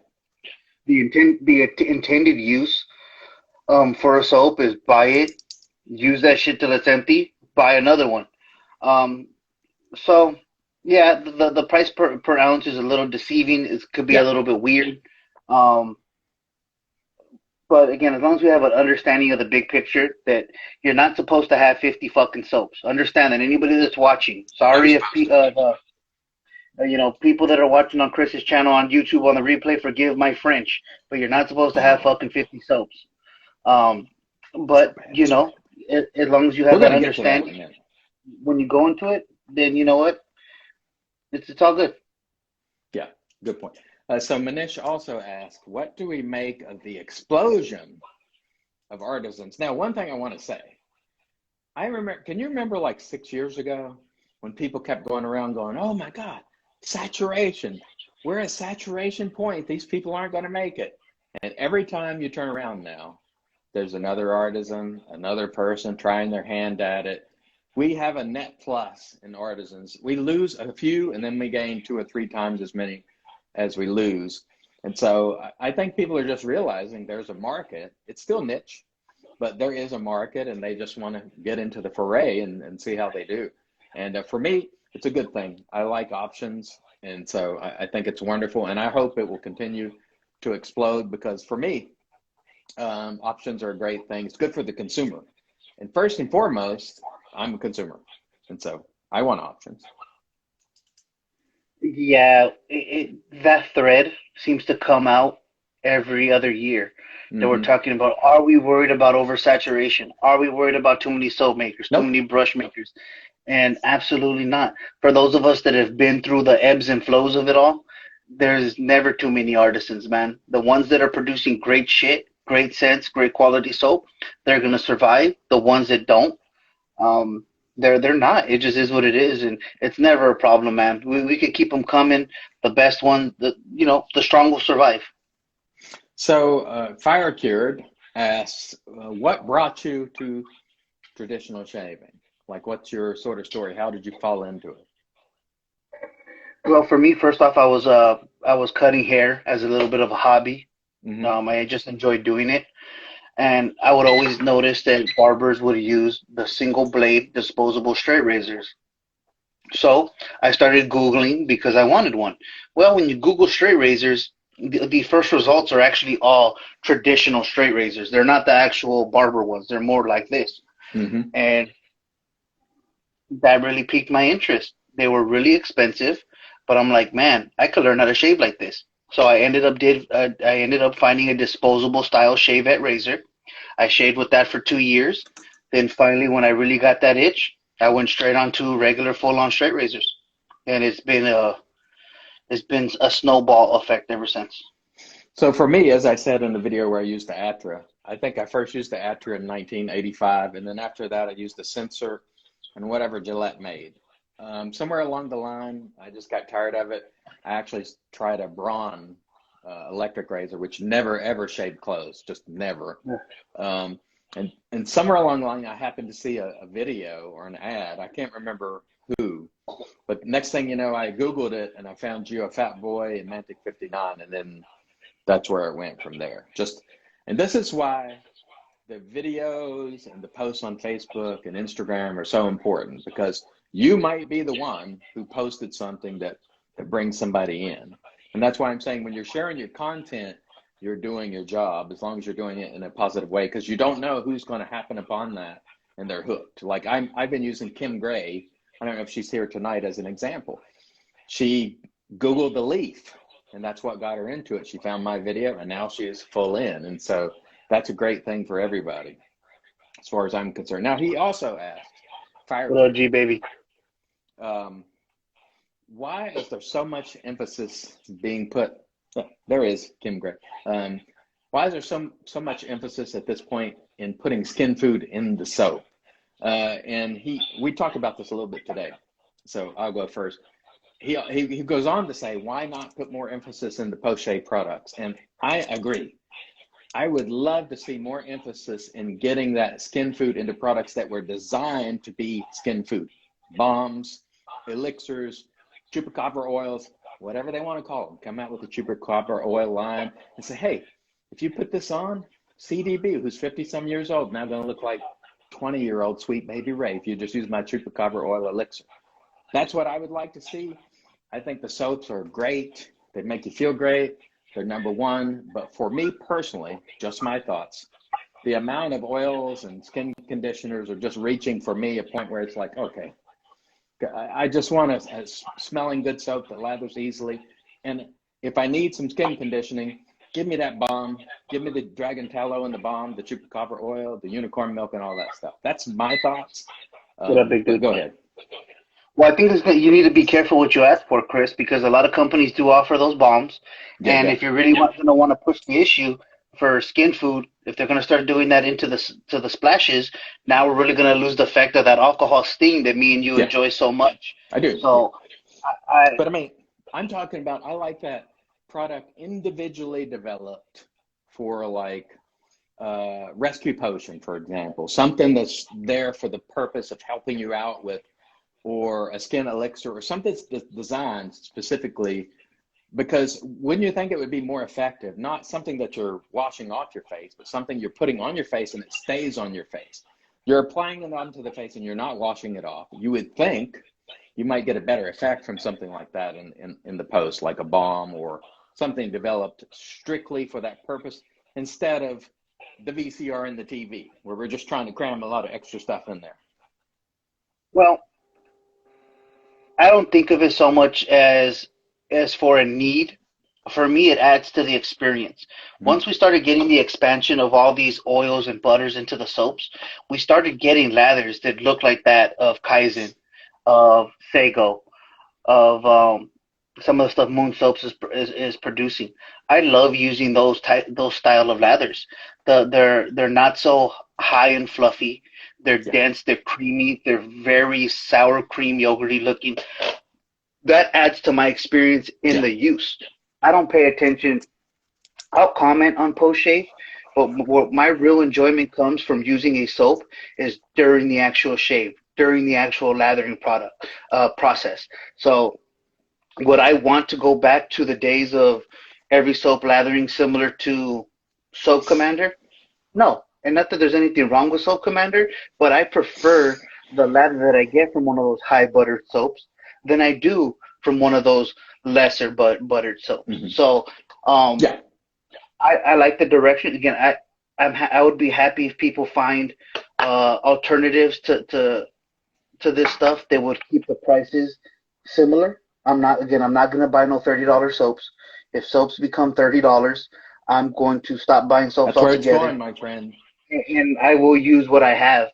[SPEAKER 2] The intended use for a soap is buy it, use that shit till it's empty, buy another one. So yeah, the price per ounce is a little deceiving. It could be a little bit weird. But again, as long as we have an understanding of the big picture, that you're not supposed to have 50 fucking soaps. Understand that anybody that's watching, sorry if people that are watching on Chris's channel on YouTube on the replay, forgive my French, but you're not supposed to have fucking 50 soaps. But as long as you have that understanding, when you go into it, then you know what, it's all good.
[SPEAKER 1] Yeah, good point. So Manish also asked, what do we make of the explosion of artisans? Now, one thing I want to say, can you remember like 6 years ago when people kept going around going, oh my God, saturation. We're at saturation point. These people aren't going to make it. And every time you turn around now, there's another artisan, another person trying their hand at it. We have a net plus in artisans. We lose a few and then we gain 2 or 3 times as many as we lose. And so I think people are just realizing there's a market. It's still niche, but there is a market and they just want to get into the foray and see how they do. And for me, it's a good thing. I like options. And so I think it's wonderful. And I hope it will continue to explode because for me, options are a great thing. It's good for the consumer. And first and foremost, I'm a consumer. And so I want options.
[SPEAKER 2] Yeah, that thread seems to come out every other year that we're talking about. Are we worried about oversaturation? Are we worried about too many soap makers, too many brush makers? And absolutely not. For those of us that have been through the ebbs and flows of it all, there's never too many artisans, man. The ones that are producing great shit, great scents, great quality soap, they're going to survive. The ones that don't, they're not. It just is what it is, and it's never a problem, man. We could keep them coming. The best one, the strong will survive.
[SPEAKER 1] So Fire Cured asks, what brought you to traditional shaving? Like, what's your sort of story? How did you fall into it?
[SPEAKER 2] Well, for me, first off, I was cutting hair as a little bit of a hobby. I just enjoyed doing it. And I would always notice that barbers would use the single blade disposable straight razors. So I started Googling because I wanted one. Well, when you Google straight razors, the first results are actually all traditional straight razors. They're not the actual barber ones. They're more like this. And that really piqued my interest. They were really expensive, but I'm like, man, I could learn how to shave like this. So I ended up finding a disposable style shavette razor. I shaved with that for 2 years. Then finally, when I really got that itch, I went straight on to regular full-on straight razors, and it's been a snowball effect ever since.
[SPEAKER 1] So for me, as I said in the video where I used the Atra, I think I first used the Atra in 1985, and then after that I used the Sensor and whatever Gillette made. somewhere along the line, I just got tired of it. I actually tried a Braun electric razor, which never ever shaved clothes, just never. Um, and somewhere along the line, I happened to see a video or an ad. I can't remember who, but next thing you know, I Googled it and I found you, a fat boy, and Mantic 59, and then that's where it went from there. And this is why the videos and the posts on Facebook and Instagram are so important, because you might be the one who posted something that brings somebody in. And that's why I'm saying when you're sharing your content, you're doing your job, as long as you're doing it in a positive way, because you don't know who's going to happen upon that and they're hooked. Like I've been using Kim Gray. I don't know if she's here tonight as an example. She Googled the leaf, and that's what got her into it. She found my video, and now she is full in. And so that's a great thing for everybody, as far as I'm concerned. Now, he also asked,
[SPEAKER 2] What up, G baby?
[SPEAKER 1] Why is there so much emphasis being put? There is Kim Gray. Why is there so much emphasis at this point in putting skin food in the soap? And we talked about this a little bit today, so I'll go first. He goes on to say, why not put more emphasis in the post-shave products? And I agree. I would love to see more emphasis in getting that skin food into products that were designed to be skin food. Balms, elixirs, chupacabra oils, whatever they want to call them. Come out with a chupacabra oil line and say, hey, if you put this on, CDB, who's 50-some years old, now going to look like 20-year-old sweet baby Ray if you just use my chupacabra oil elixir. That's what I would like to see. I think the soaps are great. They make you feel great. They're number one. But for me personally, just my thoughts, the amount of oils and skin conditioners are just reaching for me a point where it's like, okay, I just want a smelling good soap that lathers easily. And if I need some skin conditioning, give me that balm. Give me the dragon tallow in the balm, the chupacabra oil, the unicorn milk, and all that stuff. That's my thoughts.
[SPEAKER 2] What up, big dude?
[SPEAKER 1] Go ahead.
[SPEAKER 2] Well, I think you need to be careful what you ask for, Chris, because a lot of companies do offer those balms.
[SPEAKER 1] Yeah,
[SPEAKER 2] and if you're really going to want to push the issue for skin food, if they're going to start doing that into the splashes, now we're really going to lose the effect of that alcohol sting that me and you enjoy so much.
[SPEAKER 1] I do.
[SPEAKER 2] So,
[SPEAKER 1] But I mean, I'm talking about, I like that product individually developed for like rescue potion, for example, something that's there for the purpose of helping you out with, or a skin elixir, or something that's designed specifically, because wouldn't you think it would be more effective, not something that you're washing off your face, but something you're putting on your face and it stays on your face. You're applying it onto the face and you're not washing it off. You would think you might get a better effect from something like that in the post, like a balm or something developed strictly for that purpose, instead of the VCR and the TV, where we're just trying to cram a lot of extra stuff in there.
[SPEAKER 2] Well, I don't think of it so much as for a need. For me, it adds to the experience. Once we started getting the expansion of all these oils and butters into the soaps, we started getting lathers that look like that of Kaizen, of Sago, of some of the stuff Moon Soaps is producing. I love using those style of lathers. They're not so high and fluffy. They're dense, they're creamy, they're very sour cream yogurty looking. That adds to my experience in the use. I don't pay attention. I'll comment on post-shave, but what my real enjoyment comes from using a soap is during the actual shave, during the actual lathering process. So would I want to go back to the days of every soap lathering similar to Soap Commander? No. And not that there's anything wrong with Soap Commander, but I prefer the lather that I get from one of those high buttered soaps than I do from one of those lesser buttered soaps. Mm-hmm. So I like the direction. Again, I would be happy if people find alternatives to this stuff. They would keep the prices similar. I'm not going to buy no $30 soaps. If soaps become $30, I'm going to stop buying soaps altogether.
[SPEAKER 1] That's where it's going, my friend.
[SPEAKER 2] And I will use what I have.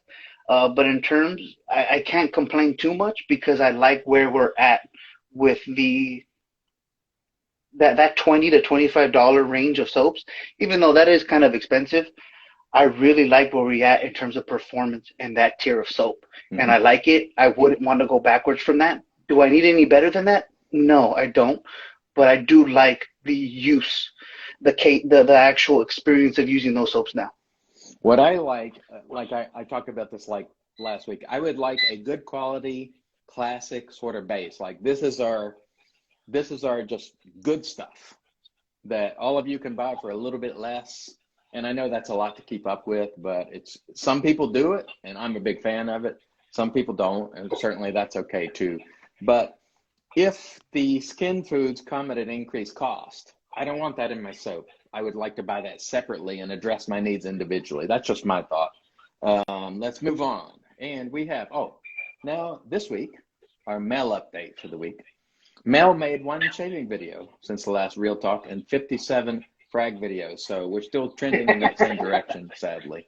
[SPEAKER 2] But in terms, I can't complain too much because I like where we're at with that $20 to $25 range of soaps. Even though that is kind of expensive, I really like where we're at in terms of performance and that tier of soap. And
[SPEAKER 1] Hmm.
[SPEAKER 2] I like it. I wouldn't want to go backwards from that. Do I need any better than that? No, I don't. But I do like the use, the actual experience of using those soaps now.
[SPEAKER 1] What I like I talked about this like last week. I would like a good quality, classic sort of base. Like this is our just good stuff that all of you can buy for a little bit less. And I know that's a lot to keep up with, but it's some people do it, and I'm a big fan of it. Some people don't, and certainly that's okay too. But if the skin foods come at an increased cost, I don't want that in my soap. I would like to buy that separately and address my needs individually. That's just my thought. Let's move on. And we have, now this week, our mail update for the week. Mel made one shaving video since the last Real Talk and 57 frag videos. So we're still trending in that same direction, sadly.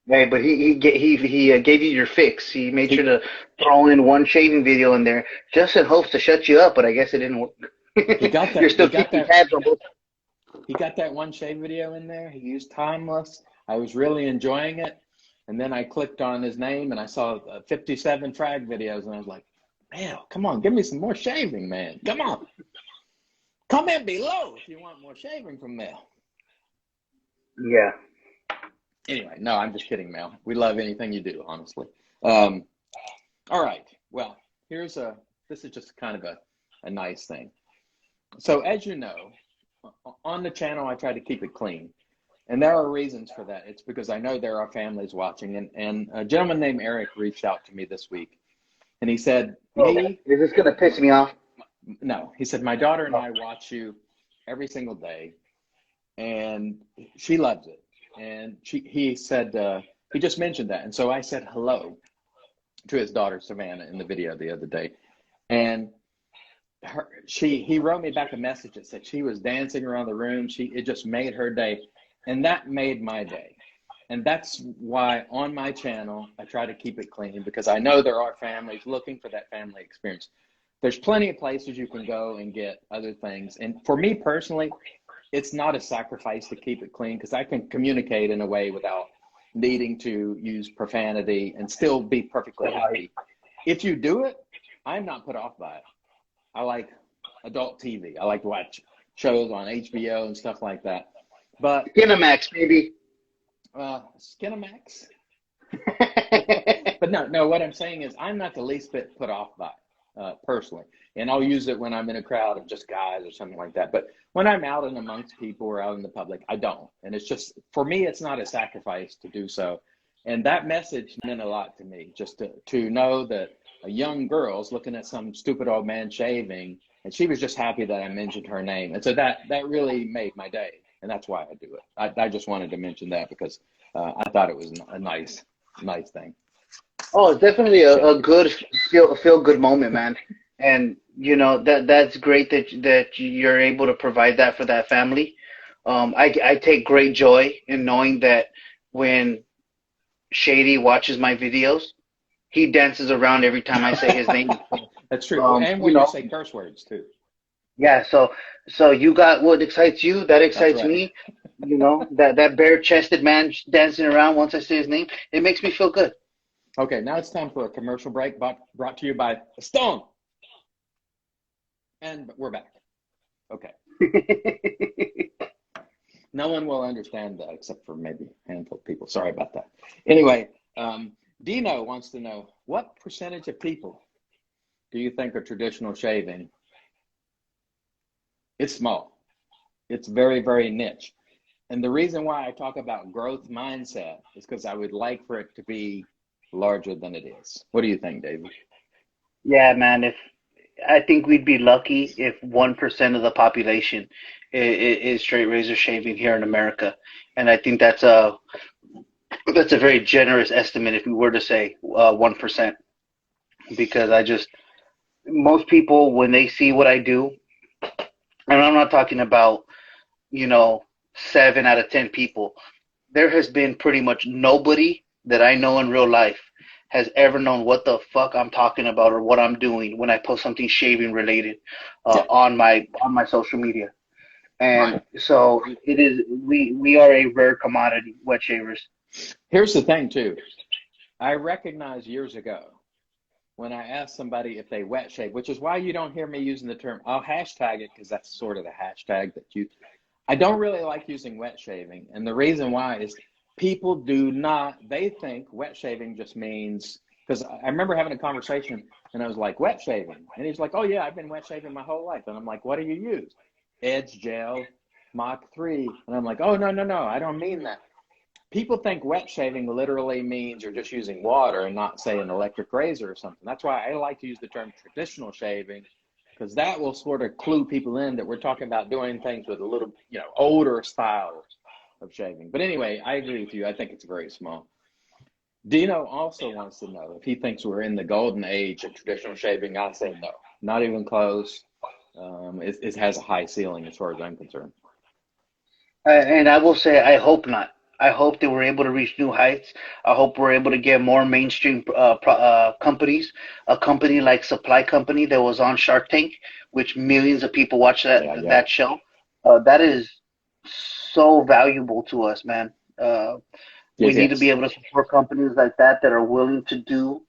[SPEAKER 2] Hey, but he gave you your fix. He made sure
[SPEAKER 1] He,
[SPEAKER 2] to throw in one shaving video in there just in hopes to shut you up, but I guess it didn't work.
[SPEAKER 1] he got
[SPEAKER 2] You're
[SPEAKER 1] that. He
[SPEAKER 2] still
[SPEAKER 1] got
[SPEAKER 2] keeping
[SPEAKER 1] that.
[SPEAKER 2] tabs on both.
[SPEAKER 1] He got that one shave video in there. He used Timeless. I was really enjoying it. And then I clicked on his name and I saw 57 frag videos, and I was like, man, come on, give me some more shaving, man. Come on. Comment below if you want more shaving from Mel.
[SPEAKER 2] Yeah.
[SPEAKER 1] Anyway, no, I'm just kidding, Mel. We love anything you do, honestly. All right. Well, this is just kind of a nice thing. So as you know, on the channel, I try to keep it clean. And there are reasons for that. It's because I know there are families watching. And a gentleman named Eric reached out to me this week. And he said,
[SPEAKER 2] Oh,
[SPEAKER 1] me,
[SPEAKER 2] is this gonna piss me off?
[SPEAKER 1] no, he said, my daughter and
[SPEAKER 2] Oh.
[SPEAKER 1] I watch you every single day. And she loves it. And he said, he just mentioned that. And so I said hello to his daughter, Savannah, in the video the other day. And he wrote me back a message that said she was dancing around the room. It just made her day. And that made my day. And that's why on my channel, I try to keep it clean, because I know there are families looking for that family experience. There's plenty of places you can go and get other things. And for me personally, it's not a sacrifice to keep it clean, because I can communicate in a way without needing to use profanity and still be perfectly happy. If you do it, I'm not put off by it. I like adult TV. I like to watch shows on HBO and stuff like that. But
[SPEAKER 2] Skinamax, baby.
[SPEAKER 1] Skinamax. But no, what I'm saying is I'm not the least bit put off by it, personally. And I'll use it when I'm in a crowd of just guys or something like that. But when I'm out and amongst people or out in the public, I don't. And it's just, for me, it's not a sacrifice to do so. And that message meant a lot to me, just to know that a young girl's looking at some stupid old man shaving, and she was just happy that I mentioned her name. And so that really made my day. And that's why I do it. I just wanted to mention that because I thought it was a nice thing.
[SPEAKER 2] Oh, it's definitely
[SPEAKER 1] Yeah.
[SPEAKER 2] a good feel good moment, man. And you know that's great that you're able to provide that for that family. I take great joy in knowing that when Shady watches my videos, he dances around every time I say his name.
[SPEAKER 1] That's true. And
[SPEAKER 2] You
[SPEAKER 1] when you
[SPEAKER 2] know,
[SPEAKER 1] say curse words too.
[SPEAKER 2] yeah. So you got what excites you, that
[SPEAKER 1] That's
[SPEAKER 2] excites
[SPEAKER 1] right.
[SPEAKER 2] me. You know that bare-chested man dancing around once I say his name, it makes me feel good.
[SPEAKER 1] Okay, now it's time for a commercial break brought to you by Stone. And we're back. Okay. No one will understand that except for maybe a handful of people. Sorry about that. Anyway, Dino wants to know, what percentage of people do you think are traditional shaving? It's small. It's very, very niche. And the reason why I talk about growth mindset is because I would like for it to be larger than it is. What do you think, David?
[SPEAKER 2] Yeah, man. If I think we'd be lucky if 1% of the population is straight razor shaving here in America, and I think that's a very generous estimate if we were to say 1%, because most people when they see what I do, and I'm not talking about 7 out of 10 people. There has been pretty much nobody that I know in real life has ever known what the fuck I'm talking about or what I'm doing when I post something shaving related
[SPEAKER 1] Yeah.
[SPEAKER 2] on my social media. And
[SPEAKER 1] Right.
[SPEAKER 2] so it is. We are a rare commodity, wet shavers.
[SPEAKER 1] Here's the thing too. I recognized years ago when I asked somebody if they wet shave, which is why you don't hear me using the term. I'll hashtag it because that's sort of the hashtag that you. I don't really like using wet shaving, and the reason why is people do not. They think wet shaving just means because I remember having a conversation and I was like wet shaving, and he's like, "Oh yeah, I've been wet shaving my whole life," and I'm like, "What do you use?" Edge gel, Mach 3, and I'm like, "Oh no, I don't mean that." People think wet shaving literally means you're just using water and not, say, an electric razor or something. That's why I like to use the term traditional shaving, because that will sort of clue people in that we're talking about doing things with a little, older style of shaving. But anyway, I agree with you. I think it's very small. Dino also wants to know if he thinks we're in the golden age of traditional shaving. I say no, not even close. It has a high ceiling as far as I'm concerned.
[SPEAKER 2] And I will say, I hope not. I hope that we're able to reach new heights. I hope we're able to get more mainstream companies. A company like Supply Company that was on Shark Tank, which millions of people watch
[SPEAKER 1] Yeah.
[SPEAKER 2] that show. That is so valuable to us, man. We
[SPEAKER 1] It
[SPEAKER 2] need to be
[SPEAKER 1] is.
[SPEAKER 2] able to support companies like that are willing to do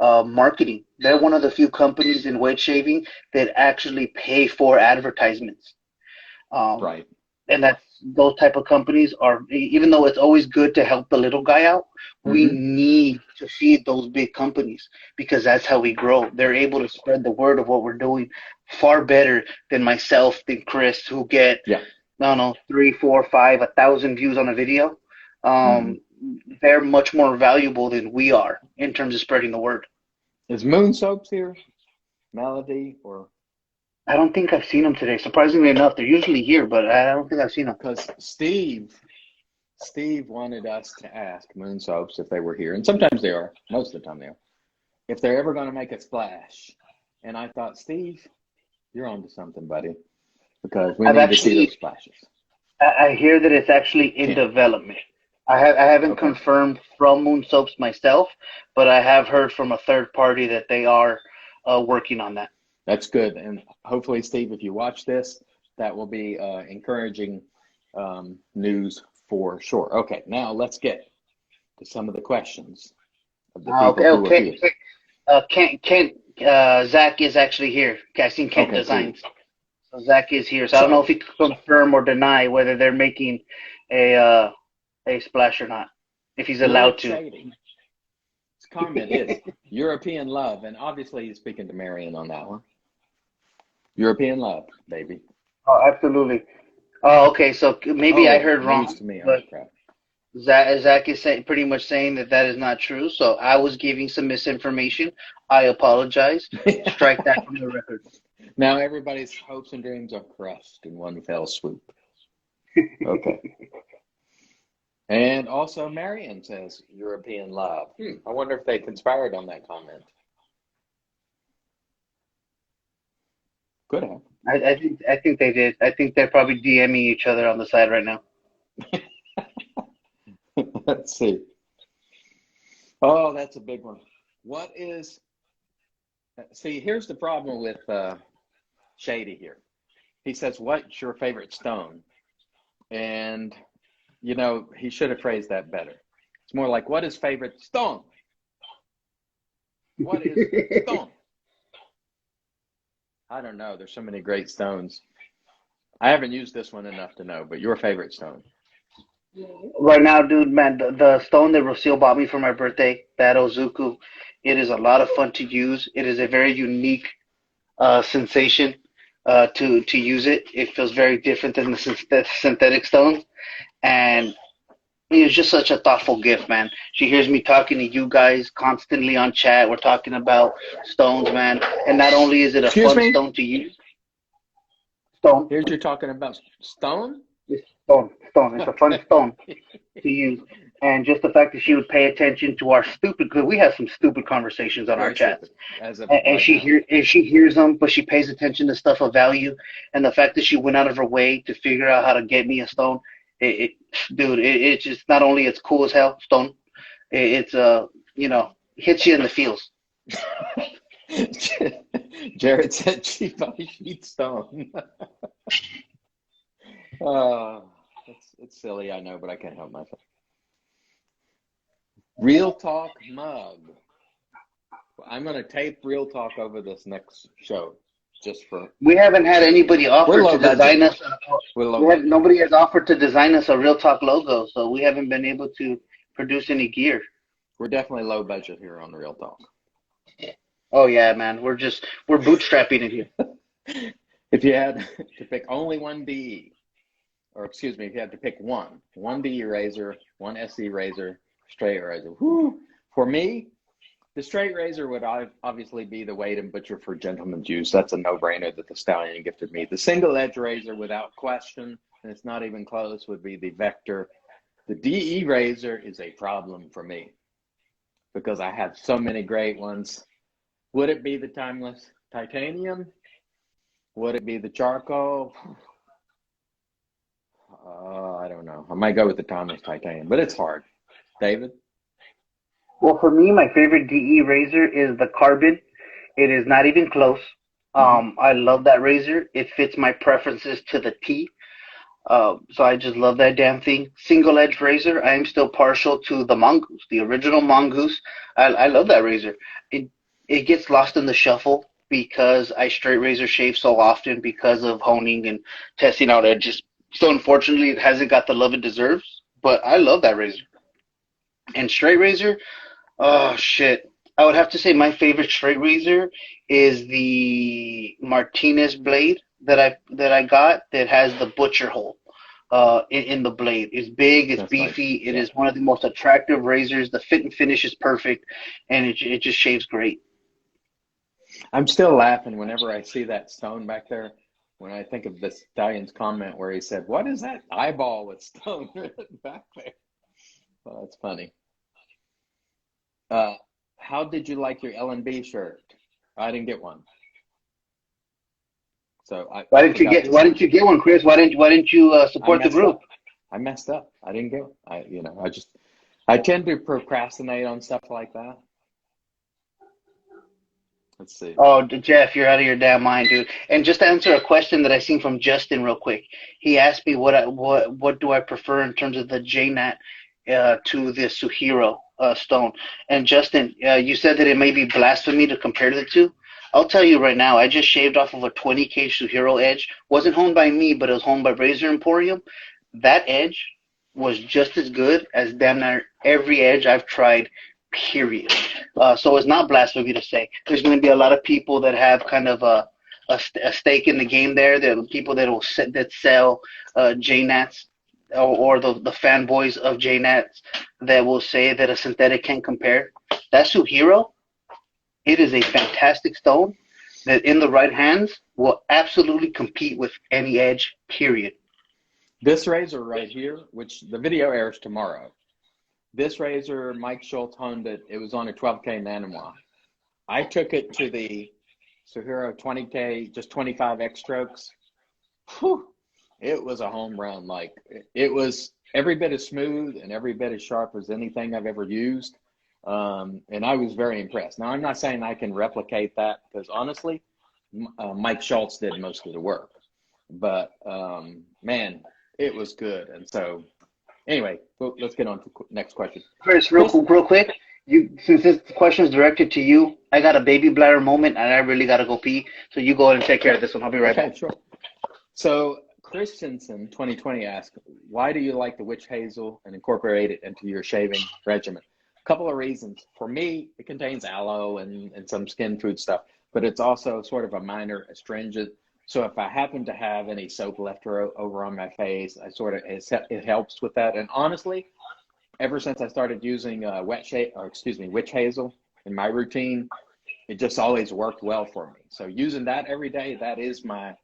[SPEAKER 2] marketing. They're one of the few companies in weight shaving that actually pay for advertisements. Um,
[SPEAKER 1] Right.
[SPEAKER 2] and that's those type of companies are, even though it's always good to help the little guy out, we
[SPEAKER 1] Mm-hmm.
[SPEAKER 2] need to feed those big companies because that's how we grow. They're able to spread the word of what we're doing far better than myself, than Chris, who get,
[SPEAKER 1] Yeah.
[SPEAKER 2] I don't know, 3, 4, 5, 1,000 views on a video.
[SPEAKER 1] Mm-hmm.
[SPEAKER 2] They're much more valuable than we are in terms of spreading the word.
[SPEAKER 1] Is Moon Soaps here? Melody or
[SPEAKER 2] I don't think I've seen them today. Surprisingly enough, they're usually here, but I don't think I've seen them.
[SPEAKER 1] because Steve wanted us to ask Moon Soaps if they were here, and sometimes they are. Most of the time they are. If they're ever going to make a splash, and I thought, Steve, you're onto something, buddy, because we
[SPEAKER 2] I've
[SPEAKER 1] need to see those
[SPEAKER 2] actually
[SPEAKER 1] splashes.
[SPEAKER 2] I hear that it's actually in
[SPEAKER 1] Can't.
[SPEAKER 2] development. I haven't
[SPEAKER 1] Okay,
[SPEAKER 2] confirmed from Moon Soaps myself, but I have heard from a third party that they are working on that.
[SPEAKER 1] that's good, and hopefully, Steve, if you watch this, that will be encouraging news for sure. Okay, now let's get to some of the questions of the people
[SPEAKER 2] Okay,
[SPEAKER 1] who are
[SPEAKER 2] okay.
[SPEAKER 1] here.
[SPEAKER 2] Kent, Zach is actually here. Okay, I seen Kent
[SPEAKER 1] Okay, cool.
[SPEAKER 2] Designs. So Zach is here. So I don't know if
[SPEAKER 1] So,
[SPEAKER 2] he could confirm or deny whether they're making a splash or not, if he's allowed
[SPEAKER 1] George
[SPEAKER 2] to.
[SPEAKER 1] Shady. His comment is European love, and obviously he's speaking to Marion on that one. European love, baby.
[SPEAKER 2] Oh, absolutely. Oh, okay. So maybe I
[SPEAKER 1] Oh,
[SPEAKER 2] heard
[SPEAKER 1] news
[SPEAKER 2] wrong,
[SPEAKER 1] to me. Oh
[SPEAKER 2] but
[SPEAKER 1] crap.
[SPEAKER 2] Zach is pretty much saying that that is not true. So I was giving some misinformation. I apologize. Strike that from the record.
[SPEAKER 1] Now everybody's hopes and dreams are crushed in one fell swoop. Okay. And also Marion says European love. I wonder if they conspired on that comment. Could have.
[SPEAKER 2] I think they did. I think they're probably DMing each other on the side right now.
[SPEAKER 1] Let's see. Oh, that's a big one. What is, see, here's the problem with Shady here. He says, what's your favorite stone? And, he should have phrased that better. It's more like, what is favorite stone? What is stone? I don't know. There's so many great stones. I haven't used this one enough to know, but your favorite stone.
[SPEAKER 2] Right now, dude, man, the stone that Rocio bought me for my birthday, that Ozuku, it is a lot of fun to use. It is a very unique sensation to use it. It feels very different than the synthetic stones, and it's just such a thoughtful gift, man. She hears me talking to you guys constantly on chat. We're talking about stones, man, and not only is it a
[SPEAKER 1] Excuse
[SPEAKER 2] fun
[SPEAKER 1] me?
[SPEAKER 2] stone to use, stone,
[SPEAKER 1] Here's you're talking about stone?
[SPEAKER 2] it's stone. It's a fun stone to use. And just the fact that she would pay attention to our stupid, because we have some stupid conversations on our
[SPEAKER 1] Very
[SPEAKER 2] chats,
[SPEAKER 1] stupid, as of
[SPEAKER 2] and
[SPEAKER 1] right now.
[SPEAKER 2] she hears them, but she pays attention to stuff of value. And the fact that she went out of her way to figure out how to get me a stone, it dude, it just not only it's cool as hell, stone, it's hits you in the feels.
[SPEAKER 1] Jared said she buys sheet stone. Uh, it's silly, I know, but I can't help myself. Real Talk mug. I'm going to tape Real Talk over this next show, just for.
[SPEAKER 2] We haven't had anybody
[SPEAKER 1] We're
[SPEAKER 2] offer
[SPEAKER 1] low
[SPEAKER 2] to design
[SPEAKER 1] budget.
[SPEAKER 2] us.
[SPEAKER 1] We're low budget.
[SPEAKER 2] Nobody has offered to design us a Real Talk logo, so we haven't been able to produce any gear.
[SPEAKER 1] We're definitely low budget here on Real Talk.
[SPEAKER 2] Oh yeah, man, we're bootstrapping it here.
[SPEAKER 1] If you had to pick only one DE, or excuse me, if you had to pick one DE razor, one SE razor, straight razor. Whew. For me, the straight razor would obviously be the Wade and Butcher for gentleman's use. That's a no-brainer that the stallion gifted me. The single edge razor, without question, and it's not even close, would be the Vector. The DE razor is a problem for me because I have so many great ones. Would it be the Timeless Titanium? Would it be the charcoal? I don't know. I might go with the Timeless Titanium, but it's hard. David?
[SPEAKER 2] Well, for me, my favorite DE razor is the Carbon. It is not even close. I love that razor. It fits my preferences to the T. So I just love that damn thing. Single edge razor. I am still partial to the Mongoose, the original Mongoose. I love that razor. It gets lost in the shuffle because I straight razor shave so often because of honing and testing out edges. So unfortunately, it hasn't got the love it deserves. But I love that razor. And straight razor, oh shit. I would have to say my favorite straight razor is the Martinez blade that I got that has the butcher hole in the blade. It's big, it's
[SPEAKER 1] That's nice.
[SPEAKER 2] beefy, it
[SPEAKER 1] Yeah.
[SPEAKER 2] is one of the most attractive razors. The fit and finish is perfect, and it just shaves great.
[SPEAKER 1] I'm still laughing whenever I see that stone back there. When I think of the stallion's comment where he said, "What is that eyeball with stone written back there?" Well, that's funny. Uh, how did you like your L&B shirt? I didn't get one, so I forgot to
[SPEAKER 2] Why
[SPEAKER 1] send
[SPEAKER 2] didn't
[SPEAKER 1] you.
[SPEAKER 2] you get one, Chris? Why didn't you
[SPEAKER 1] I
[SPEAKER 2] support the
[SPEAKER 1] messed
[SPEAKER 2] group?
[SPEAKER 1] up. I messed up. I didn't get. I tend to procrastinate on stuff like that. Let's see.
[SPEAKER 2] Oh, Jeff, you're out of your damn mind, dude. And just to answer a question that I seen from Justin real quick, he asked me what do I prefer in terms of the JNAT to the Suhiro stone. And Justin, you said that it may be blasphemy to compare the two. I'll tell you right now, I just shaved off of a 20K Suhiro edge. Wasn't honed by me, but it was honed by Razor Emporium. That edge was just as good as damn near every edge I've tried, period. So it's not blasphemy to say. There's going to be a lot of people that have kind of a stake in the game there. There are people that sell JNATs or the fanboys of JNATs that will say that a synthetic can't compare. That's Suhiro. It is a fantastic stone that in the right hands will absolutely compete with any edge, period.
[SPEAKER 1] This razor right here, which the video airs tomorrow. This razor, Mike Schultz honed it. It was on a 12K Nanomois. I took it to the Suhiro 20K, just 25 X strokes. Whew, it was a home run. Like it was every bit as smooth and every bit as sharp as anything I've ever used. And I was very impressed. Now, I'm not saying I can replicate that because honestly, Mike Schultz did most of the work. But man, it was good. And so, anyway, let's get on to the next question.
[SPEAKER 2] Chris,
[SPEAKER 1] Chris,
[SPEAKER 2] real quick, since this question is directed to you, I got a baby bladder moment and I really gotta go pee. So you go ahead and take care of this one. I'll be right
[SPEAKER 1] okay,
[SPEAKER 2] back.
[SPEAKER 1] sure. So Christensen 2020 asked, why do you like the witch hazel and incorporate it into your shaving regimen? A couple of reasons. For me, it contains aloe and some skin food stuff, but it's also sort of a minor astringent. So if I happen to have any soap left over on my face, it helps with that. And honestly, ever since I started using witch hazel in my routine, it just always worked well for me. So using that every day, that is my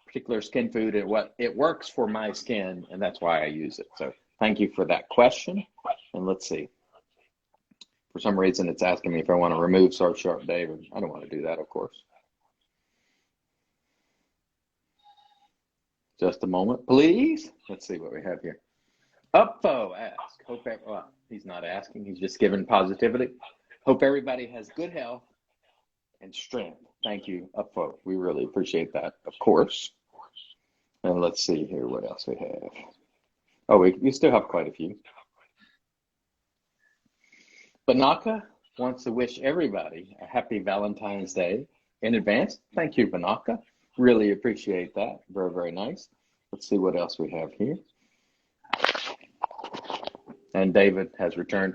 [SPEAKER 1] particular skin food and what it works for my skin, and that's why I use it. So thank you for that question. And let's see. For some reason, it's asking me if I want to remove SoSharpDavid. I don't want to do that, of course. Just a moment, please. Let's see what we have here. Upfo asks, well, he's not asking, he's just giving positivity. Hope everybody has good health and strength. Thank you, Upfo. We really appreciate that, of course. And let's see here what else we have. Oh, we still have quite a few. Banaka wants to wish everybody a happy Valentine's Day in advance. Thank you, Banaka. Really appreciate that. Very, very nice. Let's see what else we have here. And David has returned.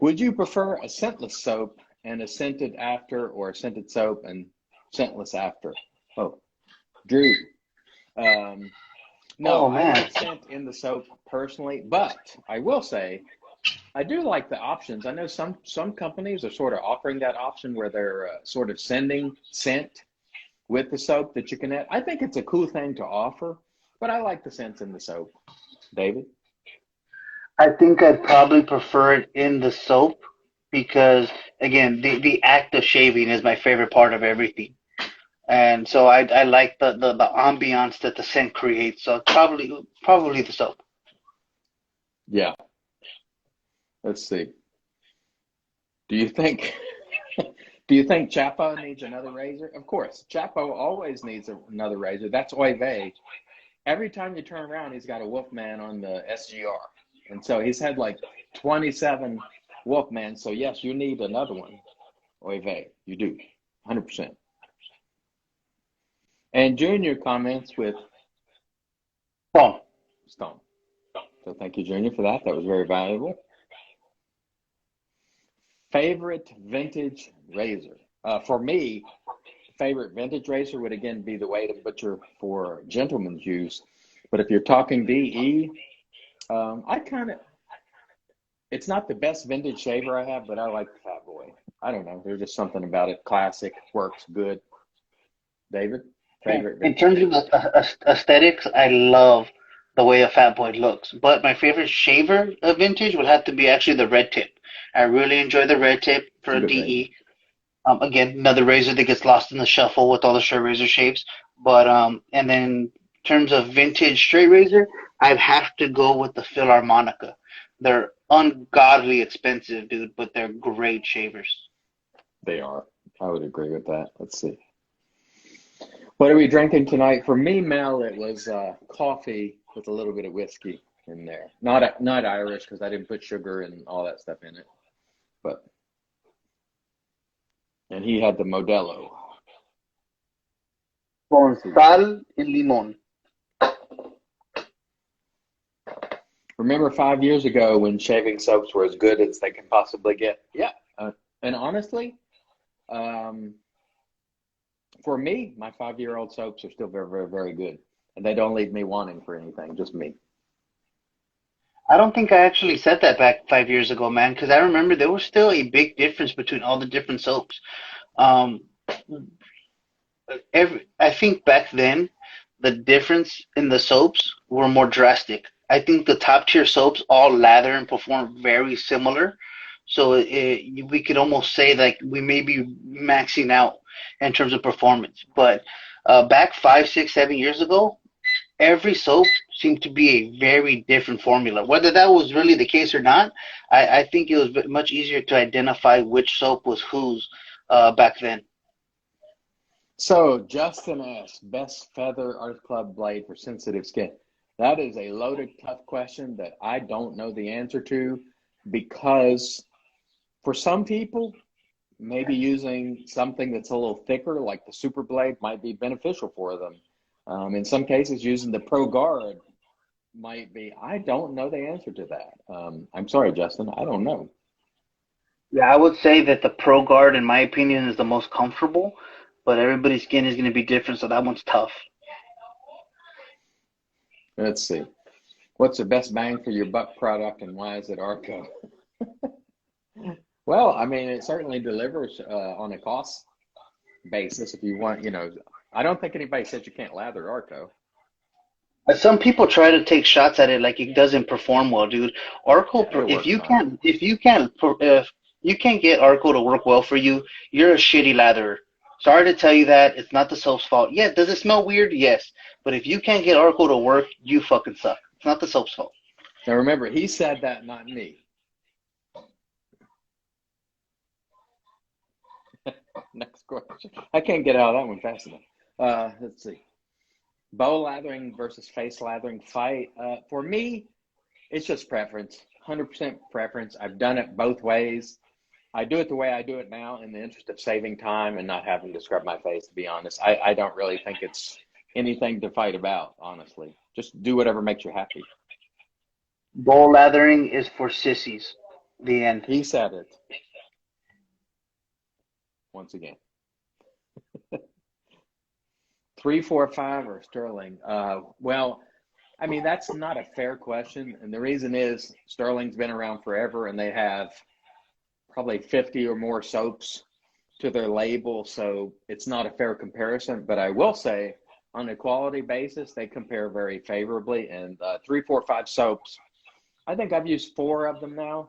[SPEAKER 1] Would you prefer a scentless soap and a scented after, or a scented soap and scentless after? Oh, Drew. No,
[SPEAKER 2] Oh
[SPEAKER 1] I
[SPEAKER 2] man.
[SPEAKER 1] like scent in the soap personally, but I will say I do like the options. I know some companies are sort of offering that option where they're sort of sending scent with the soap that you can add. I think it's a cool thing to offer, but I like the scents in the soap. David?
[SPEAKER 2] I think I'd probably prefer it in the soap because again, the act of shaving is my favorite part of everything. And so I like the ambiance that the scent creates. So probably the soap.
[SPEAKER 1] Yeah. Let's see. Do you think do you think Chapo needs another razor? Of course. Chapo always needs another razor. That's Oy vey. Every time you turn around, he's got a Wolfman on the SGR. And so he's had like 27 Wolfman. So yes, you need another one. Oy vey. You do. 100%. And Junior comments with
[SPEAKER 2] Boom.
[SPEAKER 1] Stone. So thank you, Junior, for that. That was very valuable. Favorite vintage razor. For me, favorite vintage razor would again be the Weight and Butcher for gentlemen's use. But if you're talking DE, I kind of, it's not the best vintage shaver I have, but I like the Fat Boy. I don't know. There's just something about it. Classic, works good. David, favorite
[SPEAKER 2] In
[SPEAKER 1] vintage.
[SPEAKER 2] terms of aesthetics, I love the way a Fat Boy looks. But my favorite shaver of vintage would have to be actually the red tip. I really enjoy the red tip
[SPEAKER 1] It's
[SPEAKER 2] for
[SPEAKER 1] a
[SPEAKER 2] a
[SPEAKER 1] good razor.
[SPEAKER 2] DE. Again, another razor that gets lost in the shuffle with all the straight razor shapes. But and then in terms of vintage straight razor, I'd have to go with the Philharmonica. They're ungodly expensive, dude, but they're great shavers.
[SPEAKER 1] They are. I would agree with that. Let's see. What are we drinking tonight? For me, Mel, it was coffee with a little bit of whiskey in there. Not Irish because I didn't put sugar and all that stuff in it. But and he had the Modelo.
[SPEAKER 2] Con
[SPEAKER 1] Let's see.
[SPEAKER 2] sal y limón.
[SPEAKER 1] Remember 5 years ago when shaving soaps were as good as they can possibly get? Yeah. And honestly, um, for me, my 5-year-old soaps are still very, very, very good. And they don't leave me wanting for anything, just me.
[SPEAKER 2] I don't think I actually said that back 5 years ago, man, because I remember there was still a big difference between all the different soaps. Um, I think back then the difference in the soaps were more drastic. I think the top tier soaps all lather and perform very similar. So we could almost say like we may be maxing out in terms of performance. But back 5, 6, 7 years ago, every soap seemed to be a very different formula. Whether that was really the case or not, I think it was much easier to identify which soap was whose back then.
[SPEAKER 1] So Justin asks, best feather Earth Club blade for sensitive skin. That is a loaded, tough question that I don't know the answer to because for some people, maybe using something that's a little thicker, like the Super Blade, might be beneficial for them. In some cases, using the Pro Guard might be. I don't know the answer to that. I'm sorry, Justin. I don't know.
[SPEAKER 2] Yeah, I would say that the Pro Guard, in my opinion, is the most comfortable, but everybody's skin is going to be different, so that one's tough.
[SPEAKER 1] Let's see. What's the best bang for your buck product and why is it Arco? Well, I mean, it certainly delivers on a cost basis if you want, I don't think anybody said you can't lather Arco.
[SPEAKER 2] Some people try to take shots at it like it doesn't perform well, dude. Arco,
[SPEAKER 1] It
[SPEAKER 2] if
[SPEAKER 1] works
[SPEAKER 2] you
[SPEAKER 1] fine.
[SPEAKER 2] can't, if you can't get Arco to work well for you, you're a shitty latherer. Sorry to tell you that. It's not the soap's fault. Yeah, does it smell weird? Yes. But if you can't get Arco to work, you fucking suck. It's not the soap's fault.
[SPEAKER 1] Now remember, he said that, not me. Next question. I can't get out of that one fast enough. Let's see. bow lathering versus face lathering fight. For me, it's just preference, 100% preference. I've done it both ways. I do it the way I do it now in the interest of saving time and not having to scrub my face, to be honest. I don't really think it's anything to fight about, honestly. Just do whatever makes you happy.
[SPEAKER 2] Bowl lathering is for sissies. The end.
[SPEAKER 1] He said it. Once again. 345 or Sterling? Well, I mean, that's not a fair question. And the reason is Sterling's been around forever and they have probably 50 or more soaps to their label. So it's not a fair comparison. But I will say on a quality basis, they compare very favorably. And 345 soaps, I think I've used 4 of them now.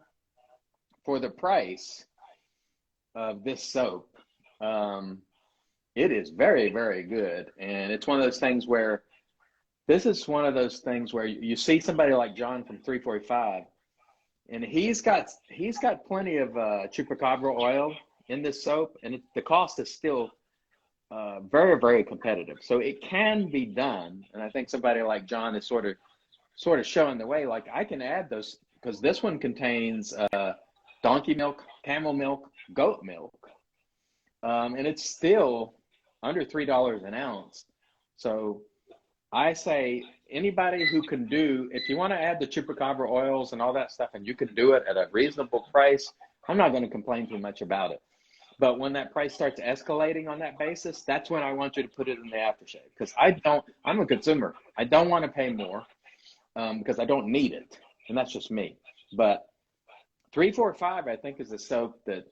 [SPEAKER 1] For the price of this soap, it is very, very good. And it's one of those things where this is one of those things where you see somebody like John from 345, and he's got plenty of chupacabra oil in this soap, and the cost is still very, very competitive. So it can be done, and I think somebody like John is sort of showing the way. Like, I can add those because this one contains donkey milk, camel milk, goat milk, and it's still under $3 an ounce. So I say anybody who can do, if you want to add the chupacabra oils and all that stuff, and you can do it at a reasonable price, I'm not going to complain too much about it. But when that price starts escalating on that basis, that's when I want you to put it in the aftershave. Because I'm a consumer. I don't want to pay more because I don't need it. And that's just me. But 345, I think, is a soap that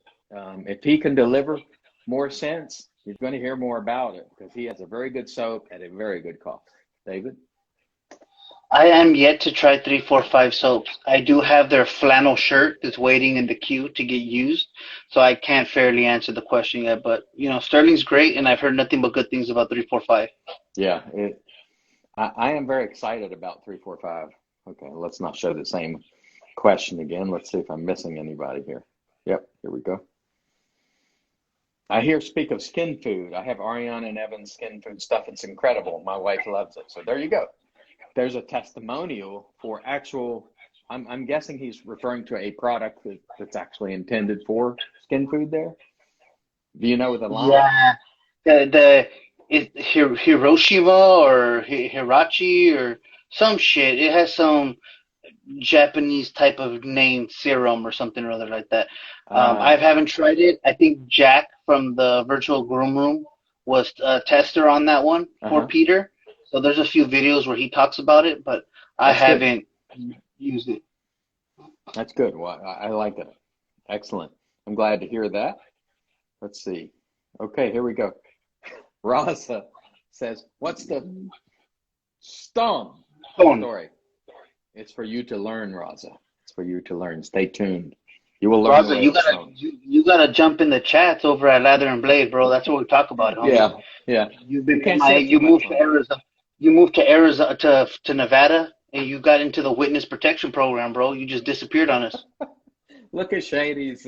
[SPEAKER 1] if he can deliver more scents, you're going to hear more about it because he has a very good soap at a very good cost. David?
[SPEAKER 2] I am yet to try 345 soaps. I do have their flannel shirt that's waiting in the queue to get used, so I can't fairly answer the question yet. But, you know, Sterling's great, and I've heard nothing but good things about 345.
[SPEAKER 1] Yeah, I am very excited about 345. Okay, let's not show the same question again. Let's see if I'm missing anybody here. Yep, here we go. I hear speak of skin food. I have Ariana and Evan's skin food stuff. It's incredible. My wife loves it. So there you go. There's a testimonial for actual, I'm guessing he's referring to a product that's actually intended for skin food there. Do you know the line?
[SPEAKER 2] Yeah, Hiroshima or Hirachi or some shit. It has some Japanese type of name, serum or something or other like that. I haven't tried it. I think Jack from the virtual groom room was a tester on that one for Peter. So there's a few videos where he talks about it, but I haven't used it.
[SPEAKER 1] That's good. Well, I like it. Excellent. I'm glad to hear that. Let's see. Okay, here we go. Raza says, what's the stone story? It's for you to learn, Raza. It's for you to learn. Stay tuned. You will learn.
[SPEAKER 2] Raza, you gotta jump in the chats over at Lather and Blade, bro. That's what we talk about, homie. Yeah. You moved to Arizona. You moved to Arizona to Nevada, and you got into the witness protection program, bro. You just disappeared on us.
[SPEAKER 1] Look at Shady's.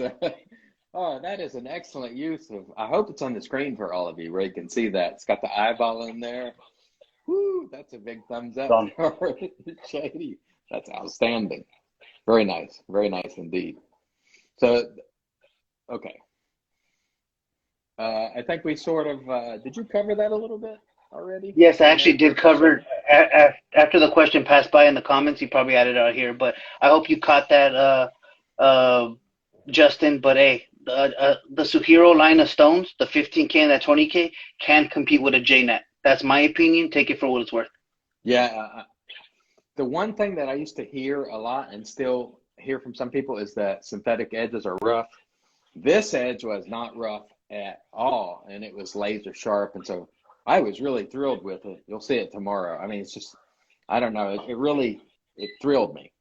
[SPEAKER 1] Oh, that is an excellent use of. I hope it's on the screen for all of you where you can see that. It's got the eyeball in there. Woo! That's a big thumbs up for Shady. That's outstanding. Very nice indeed. So, okay. I think we sort of, did you cover that a little bit already?
[SPEAKER 2] Yes, I actually did cover after the question passed by in the comments. You probably added it out here, but I hope you caught that, Justin. But hey, the Suhiro line of stones, the 15K and that 20K, can compete with a JNet. That's my opinion. Take it for what it's worth.
[SPEAKER 1] Yeah. The one thing that I used to hear a lot and still hear from some people is that synthetic edges are rough. This edge was not rough at all, and it was laser sharp, and so I was really thrilled with it. You'll see it tomorrow. I mean, it's just, I don't know, it thrilled me.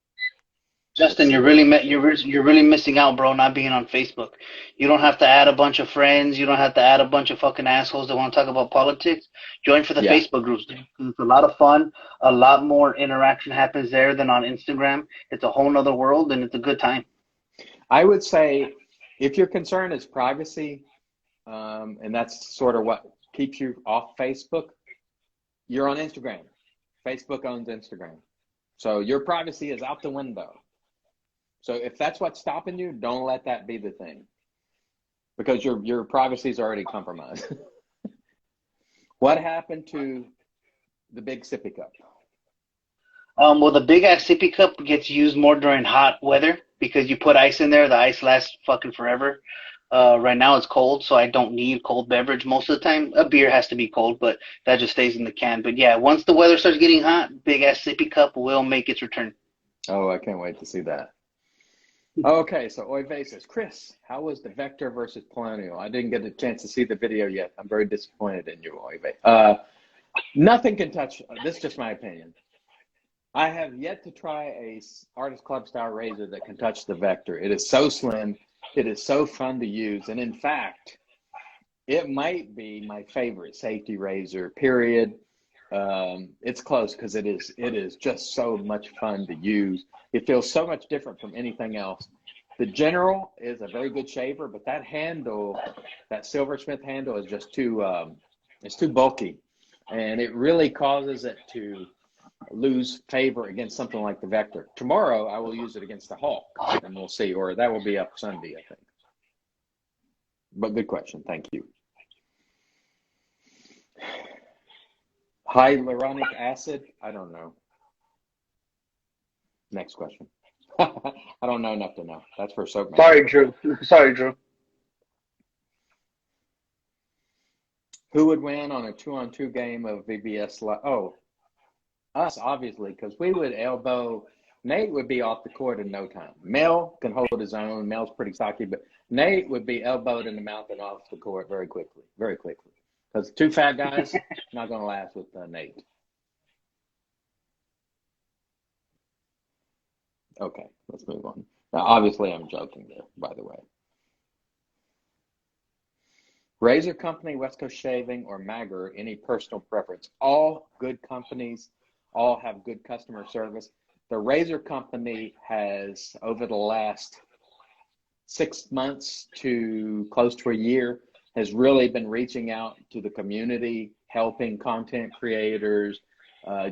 [SPEAKER 2] Justin, you're really missing out, bro, not being on Facebook. You don't have to add a bunch of friends. You don't have to add a bunch of fucking assholes that want to talk about politics. Join for the Facebook groups, dude. It's a lot of fun. A lot more interaction happens there than on Instagram. It's a whole nother world, and it's a good time.
[SPEAKER 1] I would say if your concern is privacy, and that's sort of what keeps you off Facebook, you're on Instagram. Facebook owns Instagram. So your privacy is out the window. So if that's what's stopping you, don't let that be the thing, because your privacy is already compromised. What happened to the big sippy cup?
[SPEAKER 2] Well, the big ass sippy cup gets used more during hot weather because you put ice in there. The ice lasts fucking forever. Right now it's cold, so I don't need cold beverage most of the time. A beer has to be cold, but that just stays in the can. But yeah, once the weather starts getting hot, big ass sippy cup will make its return.
[SPEAKER 1] Oh, I can't wait to see that. Okay, so Oive says, Chris, how was the Vector versus Colonial? I didn't get a chance to see the video yet. I'm very disappointed in you, Oive. Nothing can touch, this is just my opinion. I have yet to try a Artist Club style razor that can touch the Vector. It is so slim. It is so fun to use. And in fact, it might be my favorite safety razor, period. It's close because it is just so much fun to use. It feels so much different from anything else. The General is a very good shaver, but that handle, that Silversmith handle, is just too it's too bulky, and it really causes it to lose favor against something like the Vector. Tomorrow I will use it against the Hawk, and we'll see, or that will be up Sunday, I think. But good question, thank you. Hyaluronic acid? I don't know. Next question. I don't know enough to know. That's for soap.
[SPEAKER 2] Sorry, Drew. Sorry, Drew.
[SPEAKER 1] Who would win on a 2-on-2 game of VBS? Oh, us, obviously, because we would elbow. Nate would be off the court in no time. Mel can hold his own. Mel's pretty stocky, but Nate would be elbowed in the mouth and off the court very quickly, very quickly. Because two fat guys, not going to last with Nate. Okay, let's move on. Now, obviously, I'm joking there, by the way. Razor Company, West Coast Shaving, or Magger, any personal preference? All good companies, all have good customer service. The Razor Company has, over the last 6 months to close to a year, has really been reaching out to the community, helping content creators,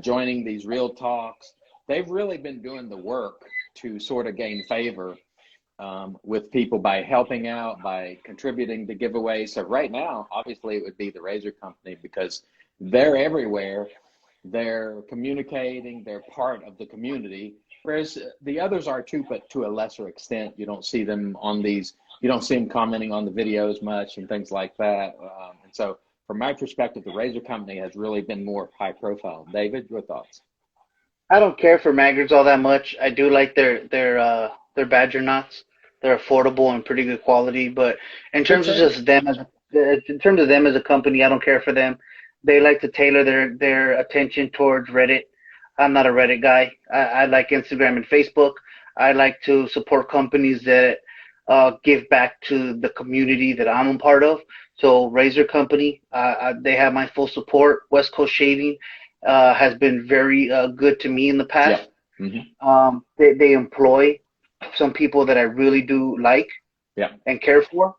[SPEAKER 1] joining these real talks. They've really been doing the work to sort of gain favor with people by helping out, by contributing to giveaways. So right now, obviously, it would be the Razor Company because they're everywhere. They're communicating. They're part of the community. Whereas the others are too, but to a lesser extent. You don't see them on these. You don't see them commenting on the videos much and things like that. And so, from my perspective, the Razor Company has really been more high profile. David, your thoughts?
[SPEAKER 2] I don't care for Maggards all that much. I do like their Badger knots. They're affordable and pretty good quality. But in terms of just them as a company, I don't care for them. They like to tailor their attention towards Reddit. I'm not a Reddit guy. I like Instagram and Facebook. I like to support companies that give back to the community that I'm a part of. So Razor Company, they have my full support. West Coast Shaving has been very good to me in the past.
[SPEAKER 1] Yeah. Mm-hmm.
[SPEAKER 2] They employ some people that I really do like and care for.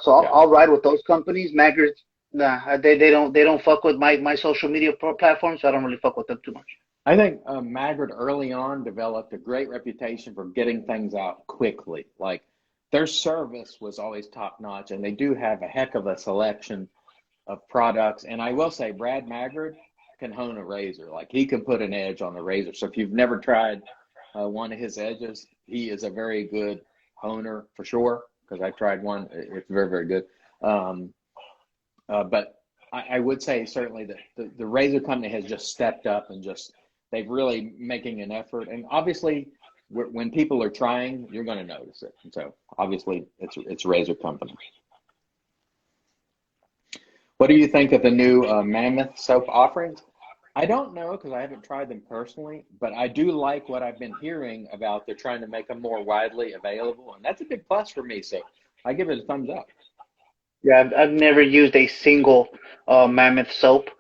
[SPEAKER 2] So I'll ride with those companies. Maggards, nah, they don't fuck with my social media platforms, so I don't really fuck with them too much.
[SPEAKER 1] I think Maggard early on developed a great reputation for getting things out quickly. Like their service was always top notch, and they do have a heck of a selection of products. And I will say, Brad Maggard can hone a razor. Like he can put an edge on the razor. So if you've never tried one of his edges, he is a very good honer for sure. Because I tried one, it's very, very good. But I would say certainly that the Razor Company has just stepped up and they've really making an effort. And obviously, when people are trying, you're going to notice it. And so obviously, it's Razor Company. What do you think of the new Mammoth soap offerings? I don't know because I haven't tried them personally, but I do like what I've been hearing about. They're trying to make them more widely available, and that's a big plus for me. So I give it a thumbs up.
[SPEAKER 2] Yeah, I've never used a single Mammoth soap.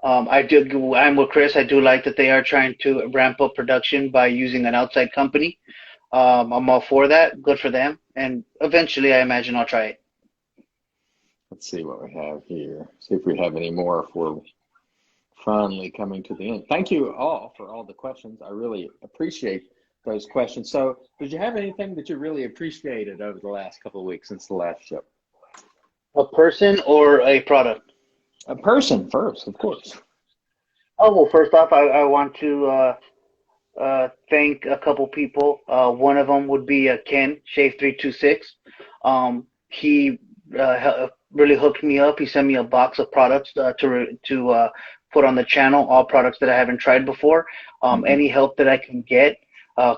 [SPEAKER 2] I'm with Chris. I do like that they are trying to ramp up production by using an outside company. I'm all for that. Good for them. And eventually, I imagine I'll try it.
[SPEAKER 1] Let's see what we have here. See if we have any more for finally coming to the end. Thank you all for all the questions. I really appreciate those questions. So, did you have anything that you really appreciated over the last couple of weeks since the last show?
[SPEAKER 2] A person or a product?
[SPEAKER 1] A person first, of course.
[SPEAKER 2] Oh, well, first off, I want to thank a couple people. One of them would be Ken, Shave326. He really hooked me up. He sent me a box of products to put on the channel, all products that I haven't tried before. Any help that I can get,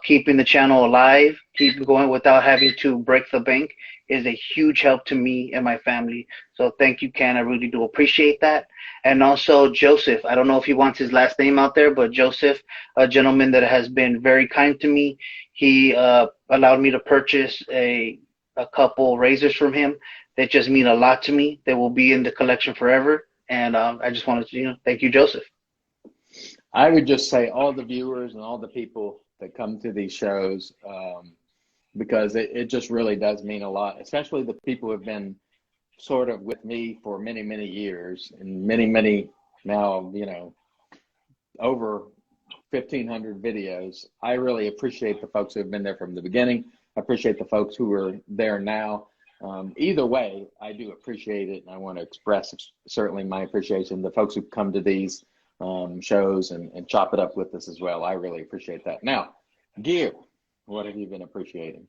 [SPEAKER 2] keeping the channel alive, keep going without having to break the bank is a huge help to me and my family. So thank you, Ken. I really do appreciate that. And also Joseph. I don't know if he wants his last name out there, but Joseph, a gentleman that has been very kind to me. He allowed me to purchase a couple razors from him that just mean a lot to me. They will be in the collection forever. And I just wanted to, thank you, Joseph.
[SPEAKER 1] I would just say all the viewers and all the people that come to these shows, because it just really does mean a lot, especially the people who have been sort of with me for many, many years and many, now, over 1,500 videos. I really appreciate the folks who have been there from the beginning. I appreciate the folks who are there now. Either way, I do appreciate it, and I want to express certainly my appreciation. The folks who come to these shows and chop it up with us as well. I really appreciate that. Now, gear. What have you been appreciating?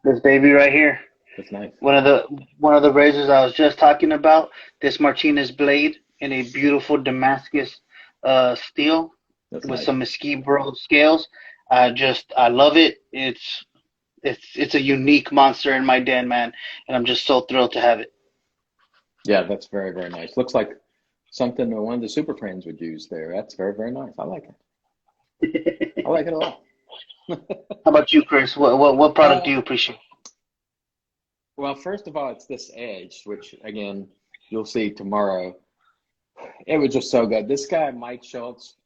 [SPEAKER 2] This baby right here.
[SPEAKER 1] That's nice.
[SPEAKER 2] One of the razors I was just talking about. This Martinez blade in a beautiful Damascus steel. That's with nice. Some mesquite bro scales. I love it. It's a unique monster in my den, man, and I'm just so thrilled to have it.
[SPEAKER 1] Yeah, that's very, very nice. Looks like something that one of the super friends would use there. That's very, very nice. I like it. I like it a lot.
[SPEAKER 2] How about you, Chris? What product do you appreciate?
[SPEAKER 1] Well, first of all, it's this edge, which again you'll see tomorrow. It was just so good. This guy, Mike Schultz,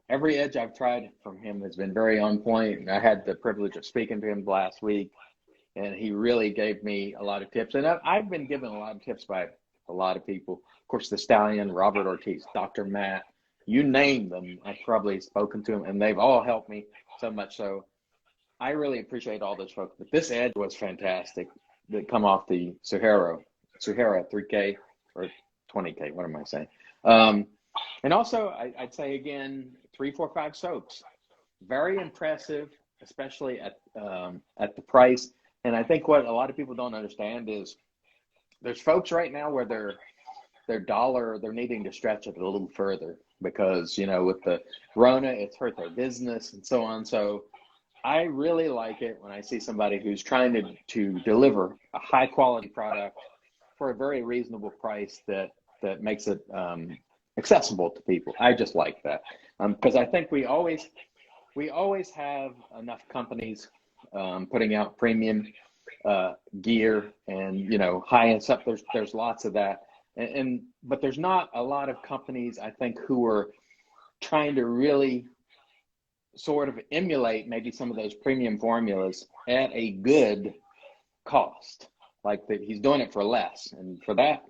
[SPEAKER 1] every edge I've tried from him has been very on point. I had the privilege of speaking to him last week, and he really gave me a lot of tips. And I've been given a lot of tips by a lot of people. Of course, the Stallion, Robert Ortiz, Dr. Matt, you name them, I've probably spoken to them, and they've all helped me so much. So I really appreciate all those folks. But this edge was fantastic that come off the Sahara 3K or 20K. What am I saying? And also, I'd say again, 345 soaps, very impressive, especially at the price. And I think what a lot of people don't understand is there's folks right now where their dollar, they're needing to stretch it a little further because, with the Rona, it's hurt their business and so on. So I really like it when I see somebody who's trying to deliver a high quality product for a very reasonable price that makes it accessible to people. I just like that because I think we always have enough companies putting out premium gear and high-end stuff. There's lots of that, but there's not a lot of companies I think who are trying to really sort of emulate maybe some of those premium formulas at a good cost. Like he's doing it for less, and for that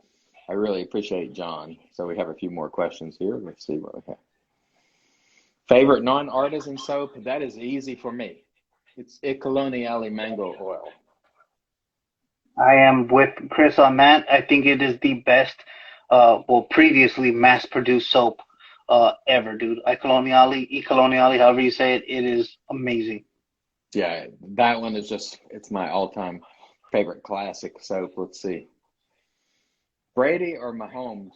[SPEAKER 1] I really appreciate John. So we have a few more questions here. Let's see what we have. Favorite non-artisan soap? That is easy for me. It's Icoloniale Mango Oil.
[SPEAKER 2] I am with Chris on that. I think it is the best, previously mass-produced soap ever, dude. Icoloniale, however you say it, it is amazing.
[SPEAKER 1] Yeah, that one is it's my all-time favorite classic soap. Let's see. Brady or Mahomes?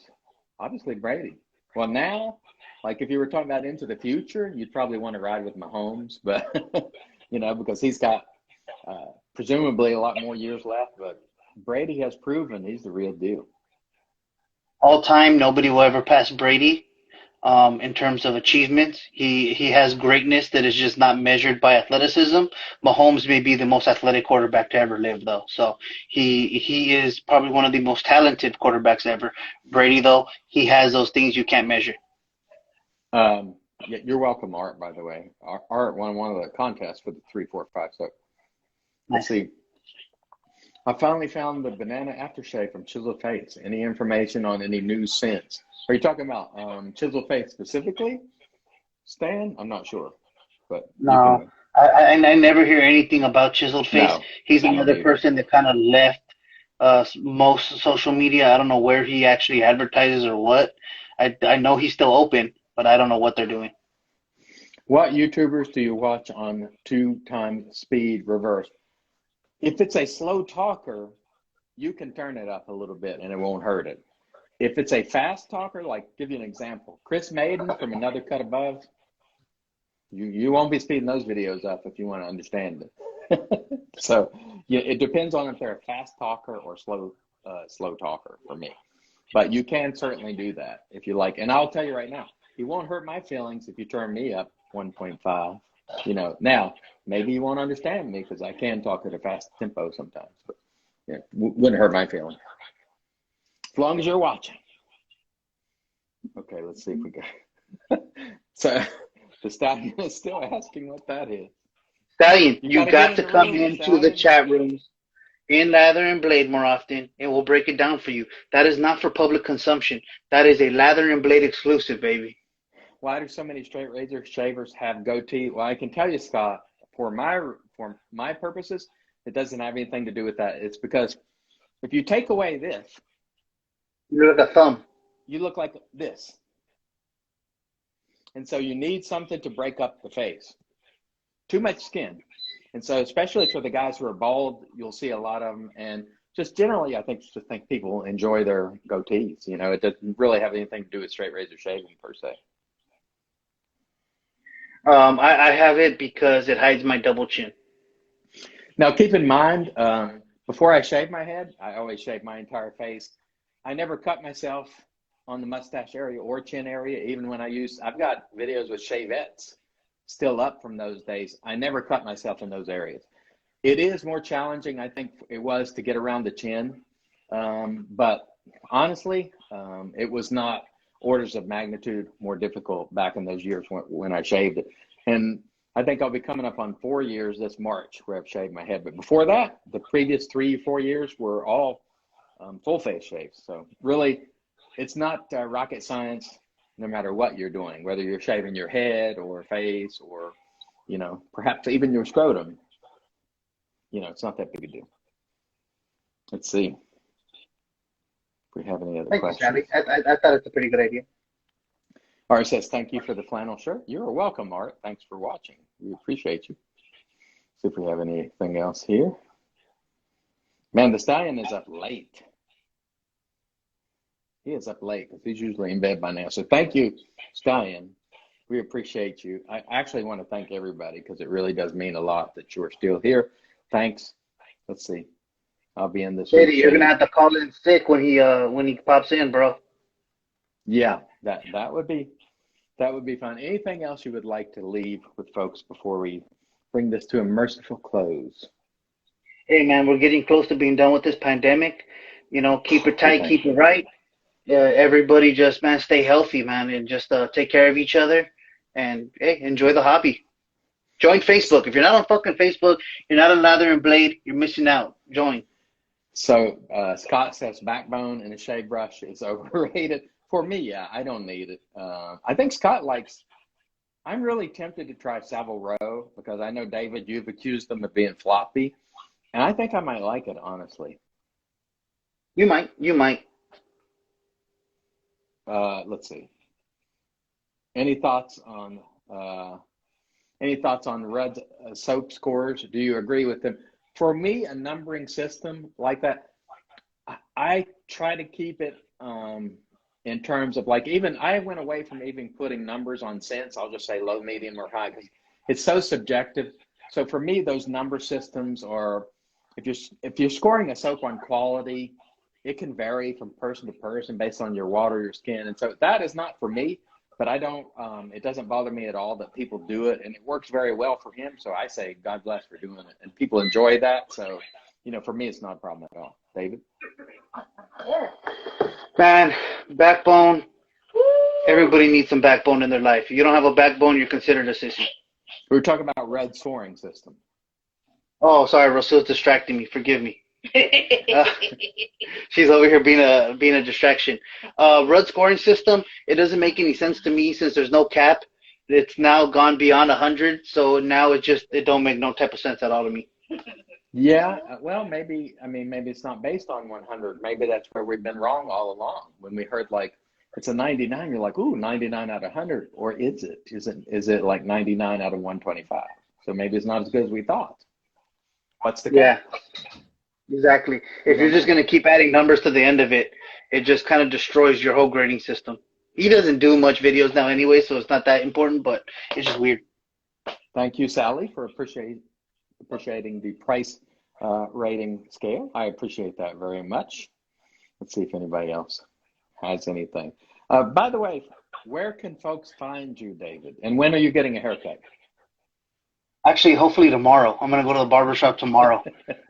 [SPEAKER 1] Obviously Brady. Well, now, like if you were talking about into the future, you'd probably want to ride with Mahomes, but because he's got presumably a lot more years left. But Brady has proven he's the real deal.
[SPEAKER 2] All time, nobody will ever pass Brady in terms of achievements. He has greatness that is just not measured by athleticism. Mahomes may be the most athletic quarterback to ever live, though. So he is probably one of the most talented quarterbacks ever. Brady, though, he has those things you can't measure.
[SPEAKER 1] Yeah, you're welcome, Art, by the way. Art won one of the contests for the 345. So let's see. I finally found the banana aftershave from Chisel Face. Any information on any new scents? Are you talking about Chisel Face specifically, Stan? I'm not sure, but you
[SPEAKER 2] No,
[SPEAKER 1] can.
[SPEAKER 2] I never hear anything about Chiseled Face.
[SPEAKER 1] No,
[SPEAKER 2] He's
[SPEAKER 1] me
[SPEAKER 2] another
[SPEAKER 1] neither.
[SPEAKER 2] person that kind of left most social media. I don't know where he actually advertises or what. I know he's still open, but I don't know what they're doing.
[SPEAKER 1] What YouTubers do you watch on 2 times speed reverse? If it's a slow talker, you can turn it up a little bit and it won't hurt it. If it's a fast talker, like give you an example, Chris Maiden from Another Cut Above, you won't be speeding those videos up if you want to understand it. So yeah, it depends on if they're a fast talker or slow talker for me. But you can certainly do that if you like. And I'll tell you right now, it won't hurt my feelings if you turn me up 1.5. Now maybe you won't understand me because I can talk at a fast tempo sometimes, but yeah, wouldn't hurt my feelings as long as you're watching. Okay, let's see if we got. So the stallion is still asking what that is.
[SPEAKER 2] Stallion,
[SPEAKER 1] You got
[SPEAKER 2] you
[SPEAKER 1] to get
[SPEAKER 2] got
[SPEAKER 1] in
[SPEAKER 2] to
[SPEAKER 1] the
[SPEAKER 2] come
[SPEAKER 1] room,
[SPEAKER 2] into the
[SPEAKER 1] Stallion.
[SPEAKER 2] chat rooms in Lather and Blade more often, and we'll break it down for you. That is not for public consumption. That is a Lather and Blade exclusive, baby.
[SPEAKER 1] Why do so many straight razor shavers have goatee? Well, I can tell you, Scott, for my purposes, it doesn't have anything to do with that. It's because if you take away this,
[SPEAKER 2] You look like a thumb.
[SPEAKER 1] you look like this. And so you need something to break up the face. Too much skin. And so especially for the guys who are bald, you'll see a lot of them. And just generally, I think people enjoy their goatees. It doesn't really have anything to do with straight razor shaving per se.
[SPEAKER 2] I have it because it hides my double chin.
[SPEAKER 1] Now, keep in mind, before I shave my head, I always shave my entire face. I never cut myself on the mustache area or chin area, even when I've got videos with shavettes still up from those days. I never cut myself in those areas. It is more challenging, I think it was, to get around the chin. But honestly, it was not orders of magnitude more difficult back in those years when I shaved it. And I think I'll be coming up on 4 years this March where I've shaved my head. But before that, the previous 3-4 years were all full face shaves. So really, it's not rocket science no matter what you're doing, whether you're shaving your head or face or, perhaps even your scrotum. It's not that big a deal. Let's see if we have any other
[SPEAKER 2] Thank you,
[SPEAKER 1] questions.
[SPEAKER 2] Sally. I thought it's a pretty good idea.
[SPEAKER 1] Art says, thank you for the flannel shirt. You're welcome, Art. Thanks for watching. We appreciate you. See if we have anything else here. Man, the stallion is up late. He is up late because he's usually in bed by now. So thank you, Stallion. We appreciate you. I actually want to thank everybody because it really does mean a lot that you're still here. Thanks. Let's see. I'll be in this
[SPEAKER 2] Shady,
[SPEAKER 1] week.
[SPEAKER 2] you're gonna have to call in sick when he pops in, bro.
[SPEAKER 1] Yeah, that would be fun. Anything else you would like to leave with folks before we bring this to a merciful close?
[SPEAKER 2] Hey, man, we're getting close to being done with this pandemic. Keep it tight, keep it right. Everybody just, man, stay healthy, man, and just take care of each other. And, hey, enjoy the hobby. Join Facebook. If you're not on fucking Facebook, you're not on Lather and Blade, you're missing out. Join.
[SPEAKER 1] So Scott says backbone and a shave brush is overrated. For me, yeah, I don't need it. I think Scott likes, I'm really tempted to try Savile Row because I know, David, you've accused them of being floppy. And I think I might like it, honestly.
[SPEAKER 2] You might.
[SPEAKER 1] Let's see. Any thoughts on red soap scores? Do you agree with them? For me, a numbering system like that, I try to keep it in terms of even I went away from even putting numbers on scents. I'll just say low, medium, or high because it's so subjective. So for me, those number systems are, if you're scoring a soap on quality, it can vary from person to person based on your water, your skin. And so that is not for me, but I don't, it doesn't bother me at all that people do it, and it works very well for him. So I say, God bless for doing it, and people enjoy that. So, for me, it's not a problem at all. David?
[SPEAKER 2] Man, backbone. Everybody needs some backbone in their life. If you don't have a backbone, you're considered a sissy.
[SPEAKER 1] We were talking about red scoring system.
[SPEAKER 2] Oh, sorry, Rosil's distracting me. Forgive me. Uh, she's over here being a distraction. Rudd scoring system. It doesn't make any sense to me since there's no cap. It's now gone beyond 100, so now it don't make no type of sense at all to me.
[SPEAKER 1] Yeah, well, maybe, I mean, maybe it's not based on 100. Maybe that's where we've been wrong all along. When we heard like it's a 99, you're like, ooh, 99 out of 100. Or is it? Is it like 99 out of 125? So maybe it's not as good as we thought. What's the
[SPEAKER 2] Yeah,
[SPEAKER 1] cap?
[SPEAKER 2] exactly.
[SPEAKER 1] We
[SPEAKER 2] If you're
[SPEAKER 1] don't
[SPEAKER 2] just
[SPEAKER 1] know.
[SPEAKER 2] gonna keep adding numbers to the end of it, it just kind of destroys your whole grading system. He doesn't do much videos now anyway, so it's not that important, but it's just weird.
[SPEAKER 1] Thank you, Sally, for appreciating the price rating scale. I appreciate that very much. Let's see if anybody else has anything. By the way, where can folks find you, David? And when are you getting a haircut?
[SPEAKER 2] Actually, hopefully tomorrow. I'm gonna go to the barber shop tomorrow.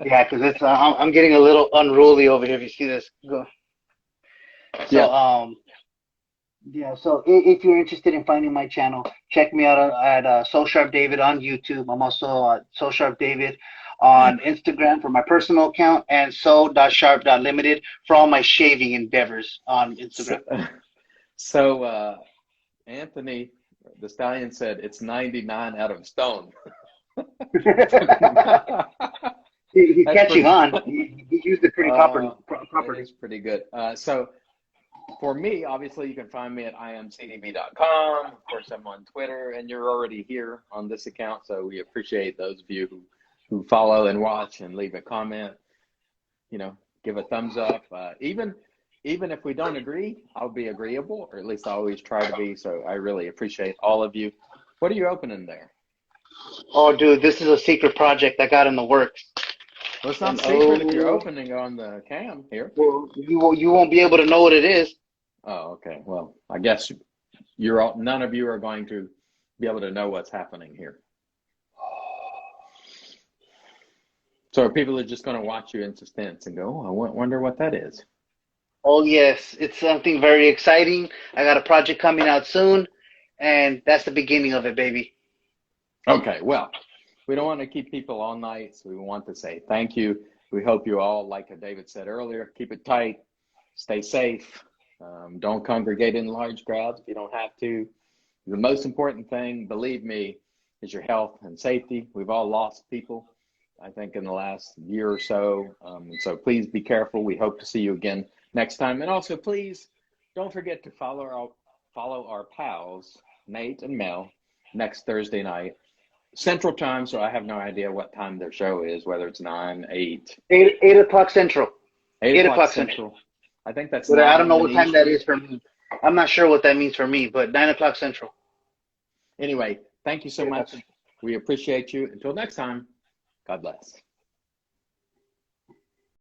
[SPEAKER 2] Yeah, because it's I'm getting a little unruly over here. If you see this, go. So
[SPEAKER 1] Yeah.
[SPEAKER 2] yeah. So if you're interested in finding my channel, check me out at SoSharpDavid on YouTube. I'm also SoSharpDavid on Instagram for my personal account and so.sharp.limited for all my shaving endeavors on
[SPEAKER 1] So,
[SPEAKER 2] Instagram.
[SPEAKER 1] so Anthony, the stallion said it's 99 out of stone.
[SPEAKER 2] He's
[SPEAKER 1] That's
[SPEAKER 2] catching
[SPEAKER 1] pretty.
[SPEAKER 2] on. He used it pretty properly.
[SPEAKER 1] It is pretty good. So for me, obviously, you can find me at IAMCDB.com. Of course, I'm on Twitter, and you're already here on this account. So we appreciate those of you who follow and watch and leave a comment. Give a thumbs up. Even if we don't agree, I'll be agreeable, or at least I always try to be. So I really appreciate all of you. What are you opening there?
[SPEAKER 2] Oh, dude, this is a secret project I got in the works.
[SPEAKER 1] Well, it's not
[SPEAKER 2] And
[SPEAKER 1] secret if you're opening on the cam here.
[SPEAKER 2] well, you won't be able to know what it is.
[SPEAKER 1] Oh, okay. Well, I guess none of you are going to be able to know what's happening here. So people are just going to watch you in suspense and go, oh, I wonder what that is.
[SPEAKER 2] Oh yes, it's something very exciting. I got a project coming out soon, and that's the beginning of it, baby.
[SPEAKER 1] Okay, well, we don't want to keep people all night, so we want to say thank you. We hope you all, like David said earlier, keep it tight, stay safe, don't congregate in large crowds if you don't have to. The most important thing, believe me, is your health and safety. We've all lost people, I think, in the last year or so. So please be careful. We hope to see you again next time. And also, please don't forget to follow our pals, Nate and Mel, next Thursday night, Central Time. So I have no idea what time their show is, whether it's 9, 8.
[SPEAKER 2] 8 o'clock Central.
[SPEAKER 1] 8
[SPEAKER 2] 8
[SPEAKER 1] o'clock
[SPEAKER 2] o'clock Central.
[SPEAKER 1] Central. I think that's
[SPEAKER 2] But I don't know
[SPEAKER 1] 9
[SPEAKER 2] what time that
[SPEAKER 1] Eastern.
[SPEAKER 2] is for me. I'm not sure what that means for me, but 9 o'clock Central.
[SPEAKER 1] Anyway, thank you so much. We appreciate you. Until next time, God bless.